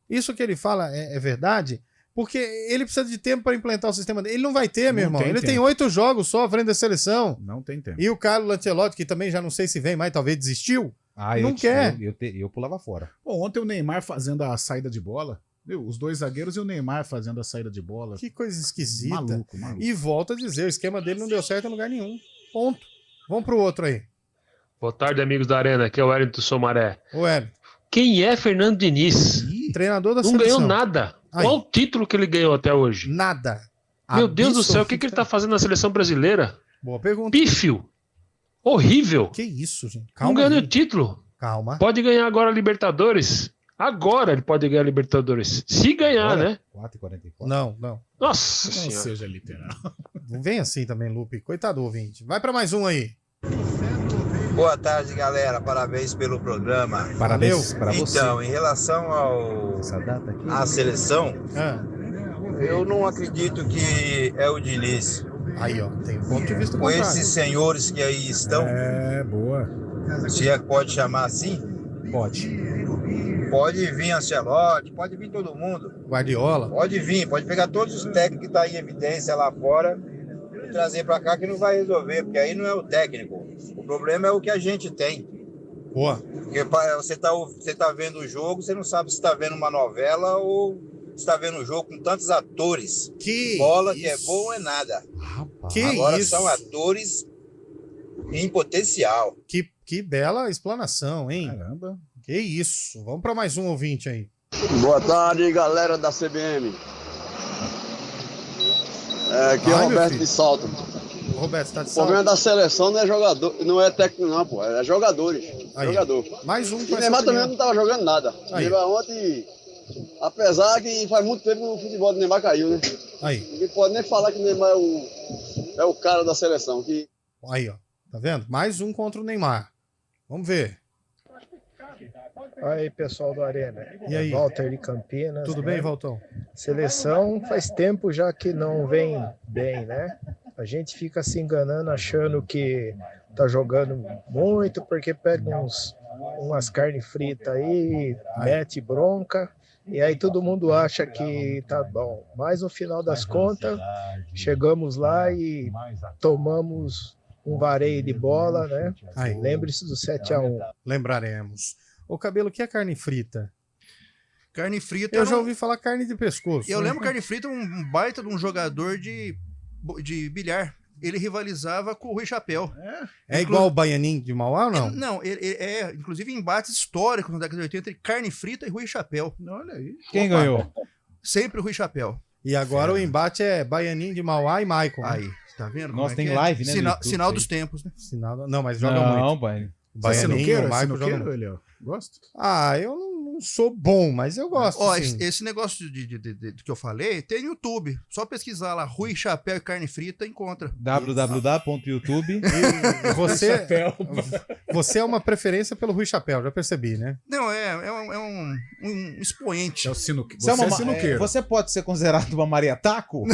isso que ele fala é verdade, porque ele precisa de tempo para implantar o sistema dele. Ele não vai ter, meu irmão. Ele tem 8 jogos só à frente da seleção. Não tem tempo. E o Carlo Ancelotti, que também já não sei se vem mais, talvez desistiu, não quer. Eu pulava fora. Bom, ontem o Neymar fazendo a saída de bola. Os 2 zagueiros e o Neymar fazendo a saída de bola. Que coisa esquisita. Maluco. E volta a dizer, o esquema dele não deu certo em lugar nenhum. Ponto. Vamos pro outro aí. Boa tarde, amigos da Arena. Aqui é o Wellington Somaré. O Wellington. Quem é Fernando Diniz? Treinador da não seleção. Ganhou nada. Aí. Qual o título que ele ganhou até hoje? Nada. Meu Deus do céu, o que ele tá fazendo na seleção brasileira? Boa pergunta. Pífio. Horrível. Que isso, gente? Não ganhou nenhum título. Calma. Pode ganhar agora a Libertadores. Agora ele pode ganhar a Libertadores. Se ganhar, né? 4,44. Não. Nossa Não senhora. seja literal. Não vem assim também, Lupe. Coitado do ouvinte. Vai pra mais um aí. Boa tarde, galera. Parabéns pelo programa. Parabéns para você. Então, em relação à seleção, eu não acredito que é o Diniz. Aí, ó, tem um ponto de vista Com contrário. esses senhores que aí estão. Boa. Se é que pode chamar assim? Pode. Pode vir Ancelotti, pode vir todo mundo. Guardiola. Pode vir, pode pegar todos os técnicos que estão em evidência lá fora e trazer para cá que não vai resolver, porque aí não é o técnico. O problema é o que a gente tem. Boa. Porque você tá vendo o jogo, você não sabe se está vendo uma novela ou se está vendo o jogo com tantos atores. Que bola isso? que é bom é nada. Que Agora isso? são atores em potencial. Que bela explanação, hein? Caramba. Que isso. Vamos pra mais um ouvinte aí. Boa tarde, galera da CBM. Aqui é o Vai, meu Roberto filho. de Salto. Roberto, você tá de O problema salto? da seleção não é jogador, não é técnico não, pô, é jogadores. Aí. Jogador. Mais um E com o essa Neymar também opinião. não tava jogando nada. Aí. Neymar ontem, apesar que faz muito tempo que o futebol do Neymar caiu, né? Aí. Ninguém pode nem falar que o Neymar é o cara da seleção. Que... Aí, ó. Tá vendo? Mais um contra o Neymar. Vamos ver. Aí, pessoal do Arena. E aí? Walter de Campinas. Tudo né? bem, Valtão? Seleção faz tempo já que não vem bem, né? A gente fica se enganando achando que tá jogando muito porque pega umas carnes fritas aí, mete bronca e aí todo mundo acha que tá bom. Mas no final das contas, chegamos lá e tomamos um vareio de bola, né? Lembre-se do 7-1. Lembraremos. Ô, Cabelo, o que é carne frita? Carne frita. Eu já ouvi falar carne de pescoço. Eu né? lembro carne frita, um baita de um jogador de bilhar. Ele rivalizava com o Rui Chapéu. É igual o Baianinho de Mauá ou não? Não, ele é, inclusive, embates históricos na década de 80 entre carne frita e Rui Chapéu. Olha aí. Quem ganhou? Sempre o Rui Chapéu. E agora o embate é Baianinho de Mauá e Maicon. Né? Aí, tá vendo? Nossa, como tem é live, né? Sinal dos tempos, né? Não, mas joga muito. Não, pai. Baianinho, o Maicon joga muito. Ele, ó. Gosto? Ah, eu não sou bom, mas eu gosto. Ó, sim. esse negócio de que eu falei, tem no YouTube. Só pesquisar lá, Rui Chapéu e carne frita, encontra. www.youtube. Você é uma preferência pelo Rui Chapéu, já percebi, né? Não, é um expoente. É o sinuqueiro. Você, você pode ser considerado uma Maria Taco?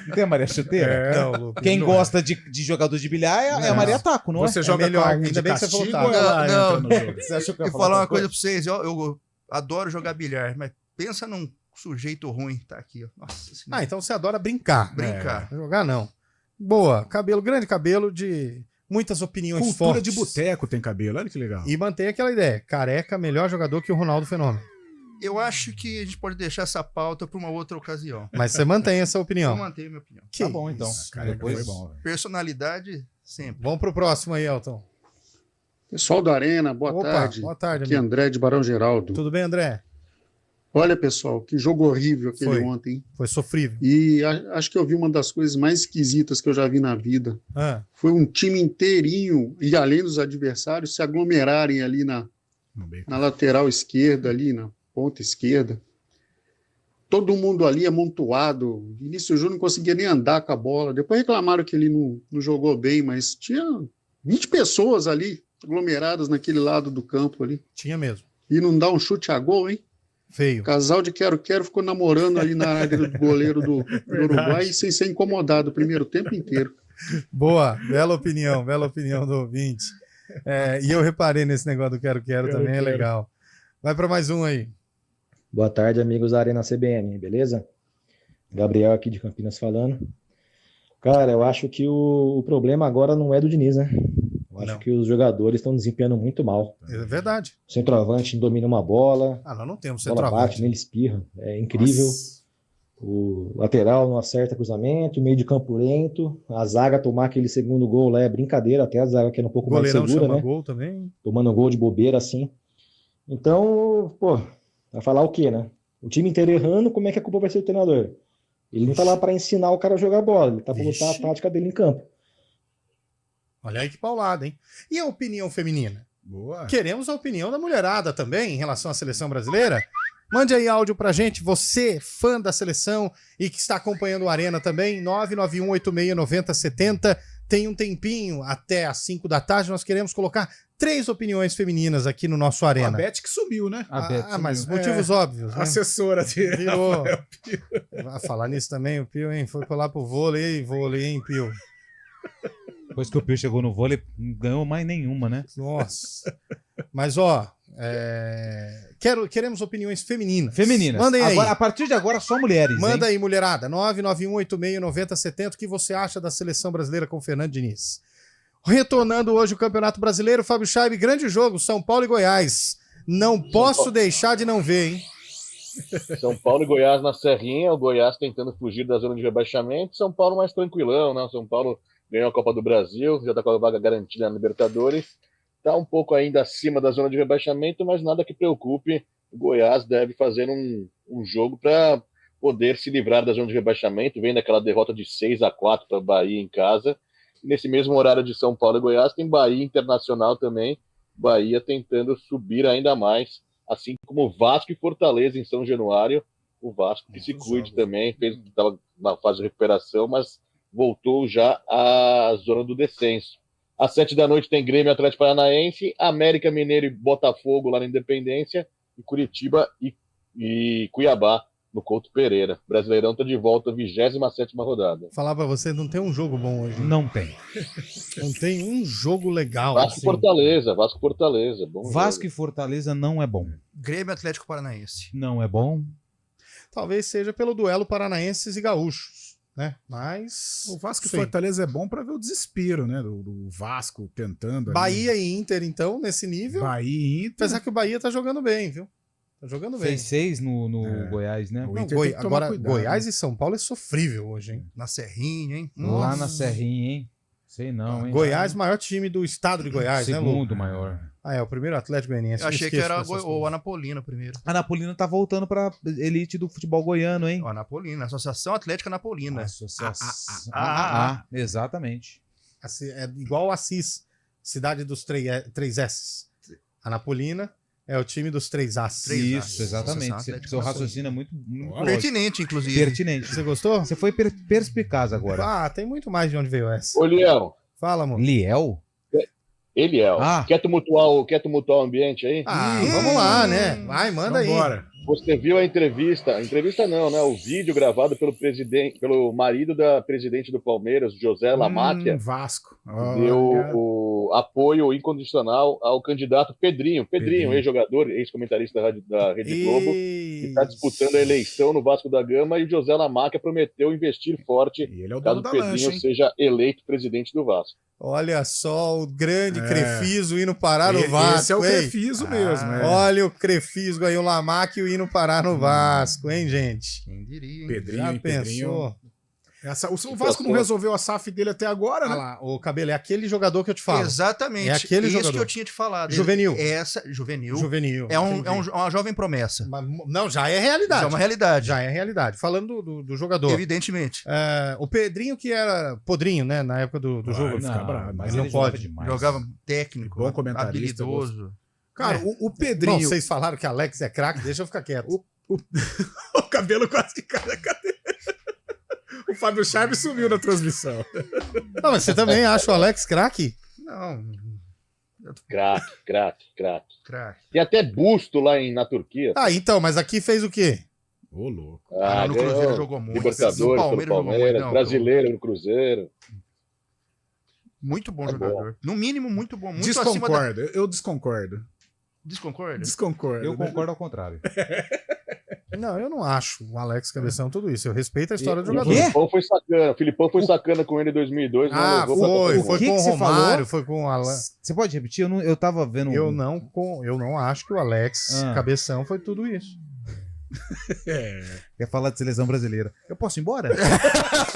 Não tem a Maria Chuteira? Não, Lucas, Quem não gosta de jogador de bilhar é a Maria Taco, não é? Você joga melhor, com alguém ainda de bem que você falou castigo taco. ou ela Não, entra no jogo? Você achou que eu ia Eu vou falar uma outra coisa pra vocês, eu adoro jogar bilhar, mas pensa num sujeito ruim, tá aqui, ó. Nossa senhora. Ah, então você adora brincar. Brincar. Jogar não. Boa, cabelo, grande cabelo de muitas opiniões Cultura fortes. de boteco tem cabelo, olha que legal. E mantém aquela ideia, Careca, melhor jogador que o Ronaldo Fenômeno. Eu acho que a gente pode deixar essa pauta pra uma outra ocasião. Mas você mantém essa opinião. Eu mantenho minha opinião. Que Tá bom, então. isso, Careca Depois- foi bom, velho. Personalidade, sempre. Vamos pro próximo aí, Elton. Pessoal da Arena, boa Opa, tarde. boa tarde, Aqui é amigo. André de Barão Geraldo. Tudo bem, André? Olha, pessoal, que jogo horrível aquele Foi. ontem. Foi sofrível. E acho que eu vi uma das coisas mais esquisitas que eu já vi na vida. Ah, Foi um time inteirinho, e além dos adversários, se aglomerarem ali na lateral esquerda ali, na ponta esquerda. Todo mundo ali amontoado. Vinícius Júnior não conseguia nem andar com a bola. Depois reclamaram que ele não jogou bem, mas tinha 20 pessoas ali aglomeradas naquele lado do campo ali. Tinha mesmo. E não dá um chute a gol, hein? Feio. O casal de quero-quero ficou namorando ali na área do goleiro do Uruguai sem ser incomodado o primeiro tempo inteiro. Boa, bela opinião do ouvinte. E eu reparei nesse negócio do quero-quero também, é legal. Vai para mais um aí. Boa tarde, amigos da Arena CBN, beleza? Gabriel aqui de Campinas falando. Cara, eu acho que o problema agora não é do Diniz, né? Eu acho que os jogadores estão desempenhando muito mal. É verdade. O centroavante domina uma bola. Nós não temos bola centroavante. bate nele, espirra. É incrível. Nossa. O lateral não acerta cruzamento, o meio de campo lento. A zaga tomar aquele segundo gol lá é brincadeira. Até a zaga que era um pouco mais segura, né? Gol também. Tomando gol de bobeira assim. Então, pô, vai falar o quê, né? O time inteiro errando, como é que a culpa vai ser do treinador? Ele não tá lá para ensinar o cara a jogar bola, ele tá para botar a tática dele em campo. Olha aí que paulada, hein? E a opinião feminina? Boa. Queremos a opinião da mulherada também em relação à seleção brasileira. Mande aí áudio pra gente, você, fã da seleção e que está acompanhando o Arena também, 991869070. Tem um tempinho até às 5 da tarde, nós queremos colocar 3 opiniões femininas aqui no nosso Arena. A Beth que sumiu, né? Mas motivos óbvios. Né? Assessora de Virou. Vai falar nisso também, o Pio, hein? Foi lá pro vôlei, hein, Pio? Depois que o Pio chegou no vôlei, não ganhou mais nenhuma, né? Nossa. Mas, queremos opiniões femininas. Mandem aí. Agora, a partir de agora, só mulheres. Manda aí, mulherada. 991869070. O que você acha da seleção brasileira com o Fernando Diniz? Retornando hoje o Campeonato Brasileiro, Fábio Scheibe, grande jogo, São Paulo e Goiás. Não posso deixar de não ver, hein? São Paulo e Goiás na Serrinha, o Goiás tentando fugir da zona de rebaixamento, São Paulo mais tranquilão, né? São Paulo ganhou a Copa do Brasil, já está com a vaga garantida na Libertadores, está um pouco ainda acima da zona de rebaixamento, mas nada que preocupe. O Goiás deve fazer um jogo para poder se livrar da zona de rebaixamento, vem daquela derrota de 6-4 para Bahia em casa. Nesse mesmo horário de São Paulo e Goiás tem Bahia Internacional também, Bahia tentando subir ainda mais, assim como Vasco e Fortaleza em São Januário. O Vasco que se cuide também, estava na fase de recuperação, mas voltou já à zona do descenso. Às 7 da noite tem Grêmio Atlético Paranaense, América Mineiro e Botafogo lá na Independência, e Curitiba e Cuiabá no Couto Pereira. Brasileirão está de volta, 27ª rodada. Falar pra você, não tem um jogo bom hoje. Não tem. Não tem um jogo legal. Vasco assim. Fortaleza. Bom Vasco jogo. E Fortaleza não é bom. Grêmio Atlético Paranaense. Não é bom. Talvez seja pelo duelo paranaenses e gaúchos, né? Mas o Vasco e Fortaleza é bom para ver o desespero, né? Do Vasco tentando. Bahia e Inter, então, nesse nível. Bahia e Inter. Apesar que o Bahia tá jogando bem, viu? Tá jogando bem. Fez 6 no Goiás, né? Não, agora, cuidado, Goiás, né? E São Paulo é sofrível hoje, hein? Na Serrinha, hein? Lá na Serrinha, hein? Sei não, hein? Goiás, maior time do estado de Goiás, né, Lu? Segundo maior. O primeiro Atlético Goianiense. Eu achei que era o Anapolina primeiro. A Anapolina tá voltando pra elite do futebol goiano, hein? O Anapolina, Associação Atlética Anapolina. Exatamente. É igual a Assis, cidade dos 3 S. Anapolina é o time dos 3 As. Isso, exatamente. Seu raciocínio é muito pertinente, inclusive. Pertinente. Você gostou? Você foi perspicaz agora. Tem muito mais de onde veio essa. Ô, Liel. Fala, amor. Liel? Eliel. Quer tumultuar o ambiente aí? Vamos lá, né? Vai, manda aí. Você viu a entrevista? Entrevista não, né? O vídeo gravado pelo marido da presidente do Palmeiras, José Lamáquia. Vasco. Deu o apoio incondicional ao candidato Pedrinho, ex-jogador, ex-comentarista da Rede Globo, que está disputando a eleição no Vasco da Gama, e o José Lamáquia prometeu investir forte caso o Pedrinho seja eleito presidente do Vasco. Olha só o grande Crefiso indo parar no Vasco. Esse é o Crefiso mesmo. Olha o Crefiso aí, o Lamáquia indo parar no Vasco, hein, gente? Quem diria, hein? Pedrinho, já pensou? O Vasco não resolveu a SAF dele até agora, né? Lá, o Cabelo, é aquele jogador que eu te falo. Exatamente. É aquele jogador que eu tinha te falado. Juvenil. Juvenil. É uma jovem promessa. Não, já é realidade. Já é uma realidade. Já é realidade. Falando do jogador. Evidentemente. O Pedrinho, que era podrinho, né? Na época do jogo. Mas não pode. Jogava técnico, bom comentarista, habilidoso. Cara, o Pedrinho... Não, vocês falaram que Alex é craque, deixa eu ficar quieto. O cabelo quase que cai na cadeira. O Fábio Chaves sumiu na transmissão. Não, mas você também acha o Alex craque? Não. Craque. Tem até busto lá na Turquia. Ah, então, mas aqui fez o quê? Ô, louco. No Cruzeiro jogou muito. Libertadores, no Palmeiras jogou muito. Não, brasileiro no Cruzeiro. Muito bom jogador. No mínimo, muito bom. Muito Desconcordo. Eu desconcordo. Desconcorda? Desconcordo. Eu concordo ao contrário. Não, eu não acho o Alex Cabeção tudo isso. Eu respeito a história do jogador. O Filipão foi sacana com ele em 2002. Foi com o Romário, foi com o Alan. Você pode repetir? Eu tava vendo... Eu não acho que o Alex Cabeção foi tudo isso. Quer falar de seleção brasileira. Eu posso ir embora?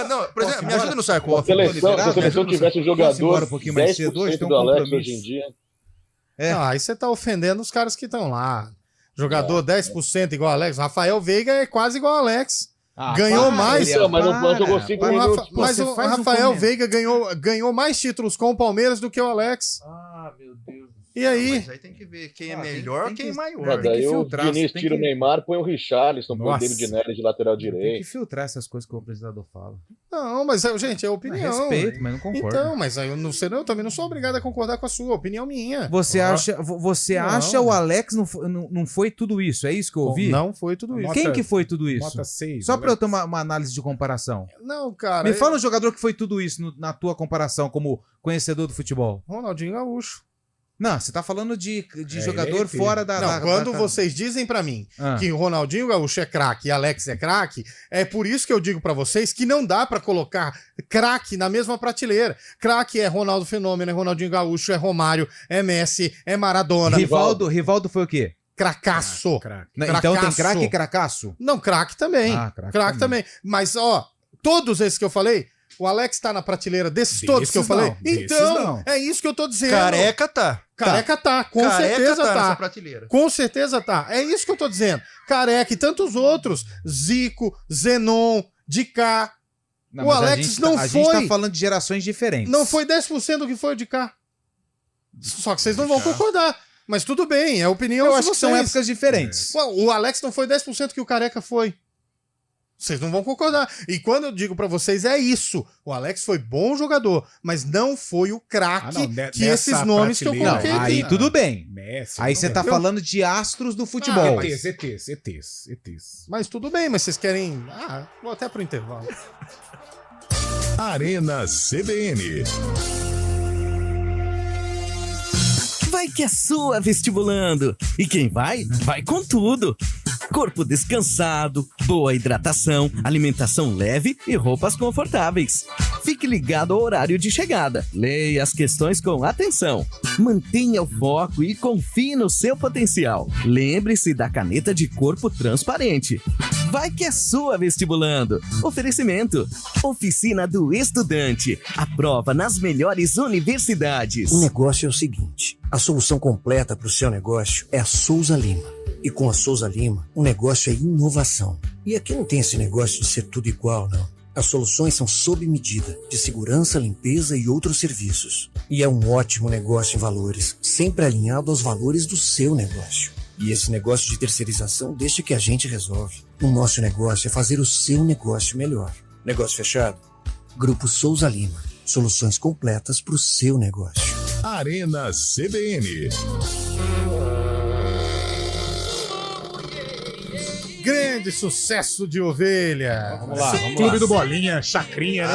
Não, por exemplo, me ajuda no Sarco. Se a seleção tivesse um jogador um pouquinho mais cedo hoje, tem um do Alex compromisso. hoje em dia. Não, aí você tá ofendendo os caras que estão lá. Jogador 10% igual ao Alex. Rafael Veiga é quase igual ao Alex. Ganhou mais. Mas não jogou 5 minutos. Mas o Rafael Veiga ganhou mais títulos com o Palmeiras do que o Alex. Ah, meu Deus. E aí? Mas aí tem que ver quem é melhor, quem é maior. Mas daí o Diniz tira o Neymar, põe o Richarlison, põe o David Neres de lateral direito. Tem que filtrar essas coisas que o apresentador fala. Não, mas, gente, é opinião. Respeito, mas não concordo. Então, mas aí eu também não sou obrigado a concordar com a sua opinião minha. Você acha o Alex não foi tudo isso? É isso que eu ouvi? Não foi tudo isso. Quem que foi tudo isso? Nota 6. Só pra eu ter uma análise de comparação. Não, cara. Me fala um jogador que foi tudo isso na tua comparação como conhecedor do futebol. Ronaldinho Gaúcho. Não, você tá falando de jogador fora da... Não, quando vocês dizem pra mim que o Ronaldinho Gaúcho é craque e Alex é craque, é por isso que eu digo pra vocês que não dá pra colocar craque na mesma prateleira. Craque é Ronaldo Fenômeno, é Ronaldinho Gaúcho, é Romário, é Messi, é Maradona. Rivaldo foi o quê? Cracaço. Então tem craque e cracaço? Não, craque também. Craque também. Mas, todos esses que eu falei... O Alex tá na prateleira desses todos que eu falei? Então, é isso que eu tô dizendo. Careca tá. Careca tá, com certeza tá. Nessa prateleira. Com certeza tá. É isso que eu tô dizendo. Careca e tantos outros. Zico, Zenon, Dicá. O Alex não foi... A gente tá falando de gerações diferentes. Não foi 10% do que foi o Dicá. Só que vocês não vão concordar. Mas tudo bem, é a opinião de vocês. Eu acho que são épocas diferentes. O Alex não foi 10% que o Careca foi. Vocês não vão concordar. E quando eu digo pra vocês, é isso. O Alex foi bom jogador, mas não foi o craque que esses nomes que eu coloquei aqui. Aí tudo bem. Messi, aí você tá falando de astros do futebol. ETs. Mas tudo bem, mas vocês querem... vou até pro intervalo. Arena CBN. Vai que é sua, vestibulando. E quem vai, vai com tudo. Corpo descansado, boa hidratação, alimentação leve e roupas confortáveis. Fique ligado ao horário de chegada. Leia as questões com atenção. Mantenha o foco e confie no seu potencial. Lembre-se da caneta de corpo transparente. Vai que é sua, vestibulando. Oferecimento. Oficina do Estudante. Aprova nas melhores universidades. O negócio é o seguinte. A solução completa para o seu negócio é a Souza Lima. E com a Souza Lima, o negócio é inovação. E aqui não tem esse negócio de ser tudo igual, não. As soluções são sob medida, de segurança, limpeza e outros serviços. E é um ótimo negócio em valores, sempre alinhado aos valores do seu negócio. E esse negócio de terceirização deixa que a gente resolve. O nosso negócio é fazer o seu negócio melhor. Negócio fechado? Grupo Souza Lima. Soluções completas para o seu negócio. Arena CBN. Grande sucesso de ovelha. Vamos lá. Clube do Bolinha, Chacrinha, né?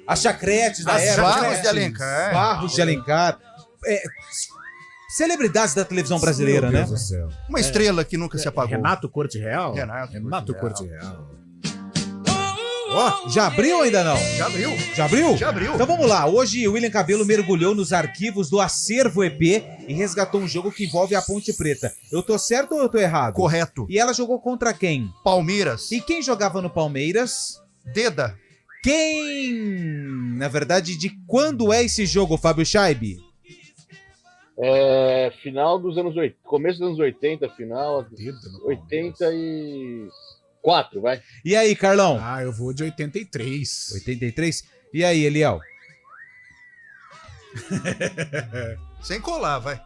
As chacretes da era. Barros de Alencar. Barros de Alencar. Celebridades da televisão brasileira, Meu né? Deus do céu. Uma estrela que nunca se apagou. Renato Corte Real? Renato Corte Real. Já abriu ou ainda não? Já abriu. Já abriu? Já abriu. Então vamos lá. Hoje o William Cabelo mergulhou nos arquivos do Acervo EP e resgatou um jogo que envolve a Ponte Preta. Eu tô certo ou eu tô errado? Correto. E ela jogou contra quem? Palmeiras. E quem jogava no Palmeiras? Deda. Quem? Na verdade, de quando é esse jogo, Fábio Scheibe? Final dos anos 80, começo dos anos 80, final 84, vai. E aí, Carlão? Eu vou de 83. 83? E aí, Eliel? Sem colar, vai.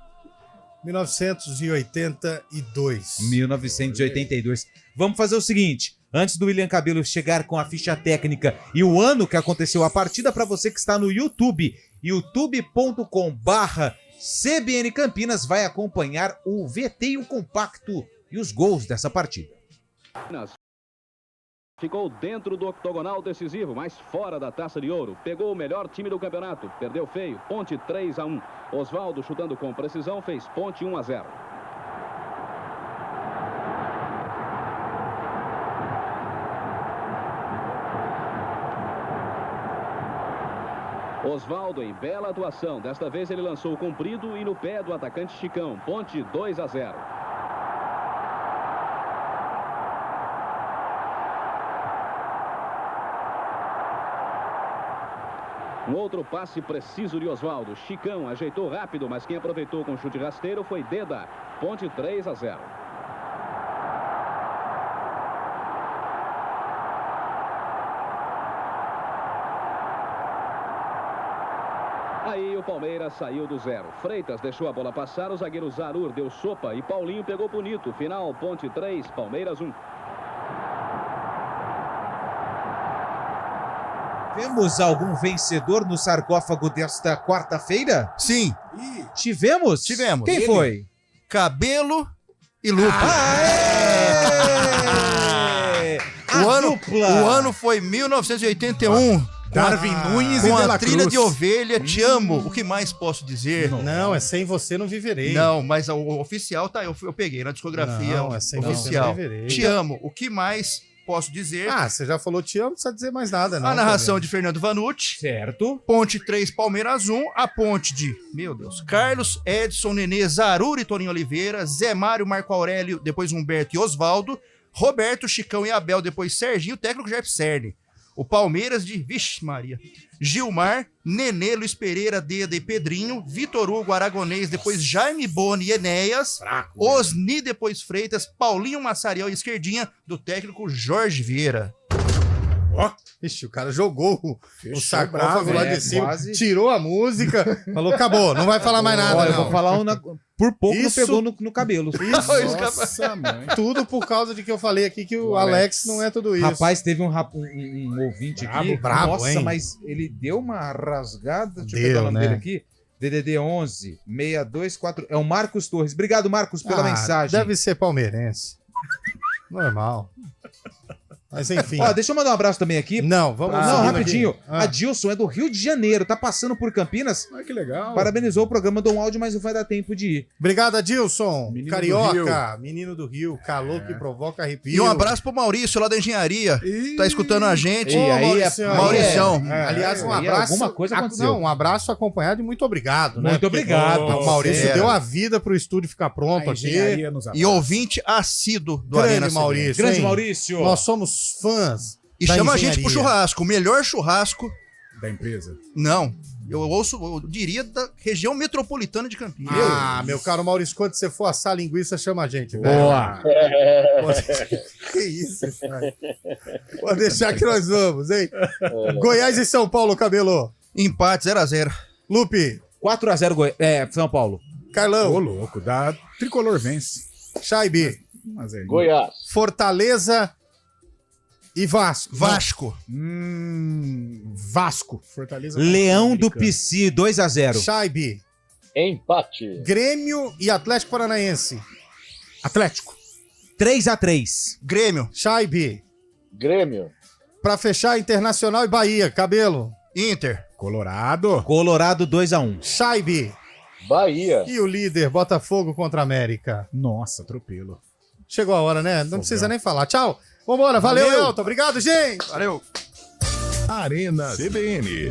1982. 1982. Vamos fazer o seguinte, antes do William Cabelo chegar com a ficha técnica e o ano que aconteceu a partida, para você que está no YouTube, youtube.com/CBN Campinas, vai acompanhar o VT e o compacto e os gols dessa partida. Ficou dentro do octogonal decisivo, mas fora da taça de ouro. Pegou o melhor time do campeonato. Perdeu feio. Ponte 3-1. Oswaldo, chutando com precisão, fez Ponte 1-0. Oswaldo em bela atuação. Desta vez ele lançou o comprido e no pé do atacante Chicão. Ponte 2-0. Um outro passe preciso de Oswaldo. Chicão ajeitou rápido, mas quem aproveitou com chute rasteiro foi Deda. Ponte 3-0. Aí o Palmeiras saiu do zero. Freitas deixou a bola passar, o zagueiro Zarur deu sopa e Paulinho pegou bonito. Final, Ponte 3, Palmeiras 1. Temos algum vencedor no sarcófago desta quarta-feira? Sim. Tivemos? Tivemos. Quem foi? Cabelo e Lupe. O ano foi 1981. Darwin Nunes e com De a La trilha Cruz. de ovelha, te amo. O que mais posso dizer? Não, é Sem Você Não Viverei. Não, mas o oficial tá, eu peguei na discografia. Não, é Sem Você oficial. Não Viverei. Te amo. O que mais posso dizer? Ah, você já falou te amo, não precisa dizer mais nada, não. A narração de Fernando Vanucci. Certo. Ponte 3, Palmeiras 1. A ponte de, meu Deus, Carlos, Edson, Nenê, Zaruri, Toninho Oliveira, Zé Mário, Marco Aurélio, depois Humberto e Oswaldo, Roberto, Chicão e Abel, depois Serginho, técnico Jeff Cerny. O Palmeiras de, vixe Maria, Gilmar, Nenê, Luiz Pereira, Deda e Pedrinho, Vitor Hugo, Aragonês, depois Jaime Boni e Enéas, Osni, depois Freitas, Paulinho Massariel e Esquerdinha, do técnico Jorge Vieira. Ixi, o cara jogou o sarcófago bravo, lá de cima, quase. tirou a música, falou, acabou, não vai falar mais nada. Olha, não. eu vou falar por pouco Isso- não pegou no cabelo. Nossa, mãe. Tudo por causa de que eu falei aqui que o Alex não é tudo isso. Rapaz, teve um ouvinte aqui. Brabo, Nossa, hein? mas ele deu uma rasgada. Deixa eu Deu, pegar o nome né? dele aqui. DDD 11 624. É o Marcos Torres. Obrigado, Marcos, pela mensagem. Deve ser palmeirense. Normal. Mas enfim. Ó, deixa eu mandar um abraço também aqui. Não, vamos Não, seguindo rapidinho. aqui. A Dilson é do Rio de Janeiro, tá passando por Campinas. Ai, que legal. Parabenizou o programa, mandou um áudio, mas não vai dar tempo de ir. Obrigado, Adilson. Menino Carioca, menino do Rio, calor que provoca arrepio. E um abraço pro Maurício, lá da engenharia. Tá escutando a gente. E aí, Mauricião. Aliás, um aí abraço. alguma coisa aconteceu. Não, um abraço acompanhado de muito obrigado, né? Muito obrigado. O Maurício Era. deu a vida pro estúdio ficar pronto A aqui. engenharia nos abraça. E ouvinte assíduo do Grande Arena CBN. Maurício. Grande hein? Maurício. Nós somos fãs. E da chama a gente pro engenharia. churrasco. O melhor churrasco. Da empresa. Não. Eu diria da região metropolitana de Campinas. Ah, meu caro Maurício, quando você for assar linguiça, chama a gente, velho. Boa. Que isso, cara. Pode deixar que nós vamos, hein? Goiás e São Paulo, Cabelo. Empate 0-0. Lupe. 4-0 São Paulo. Carlão. Ô, louco. Da Tricolor vence. Chaibi. Mas é Goiás. Fortaleza e Vasco. Vasco. Vasco. Fortaleza. Leão do Americano. PC, 2-0. Chaibi. Empate. Grêmio e Atlético Paranaense. Atlético. 3-3. Grêmio. Chaibi. Grêmio. Pra fechar, Internacional e Bahia. Cabelo. Inter. Colorado. Colorado, 2-1. Chaibi. Bahia. E o líder, Botafogo contra América. Nossa, atropelo. Chegou a hora, né? Não precisa nem falar. Tchau. Vambora. Valeu, Elton. Obrigado, gente. Valeu. Arena CBN.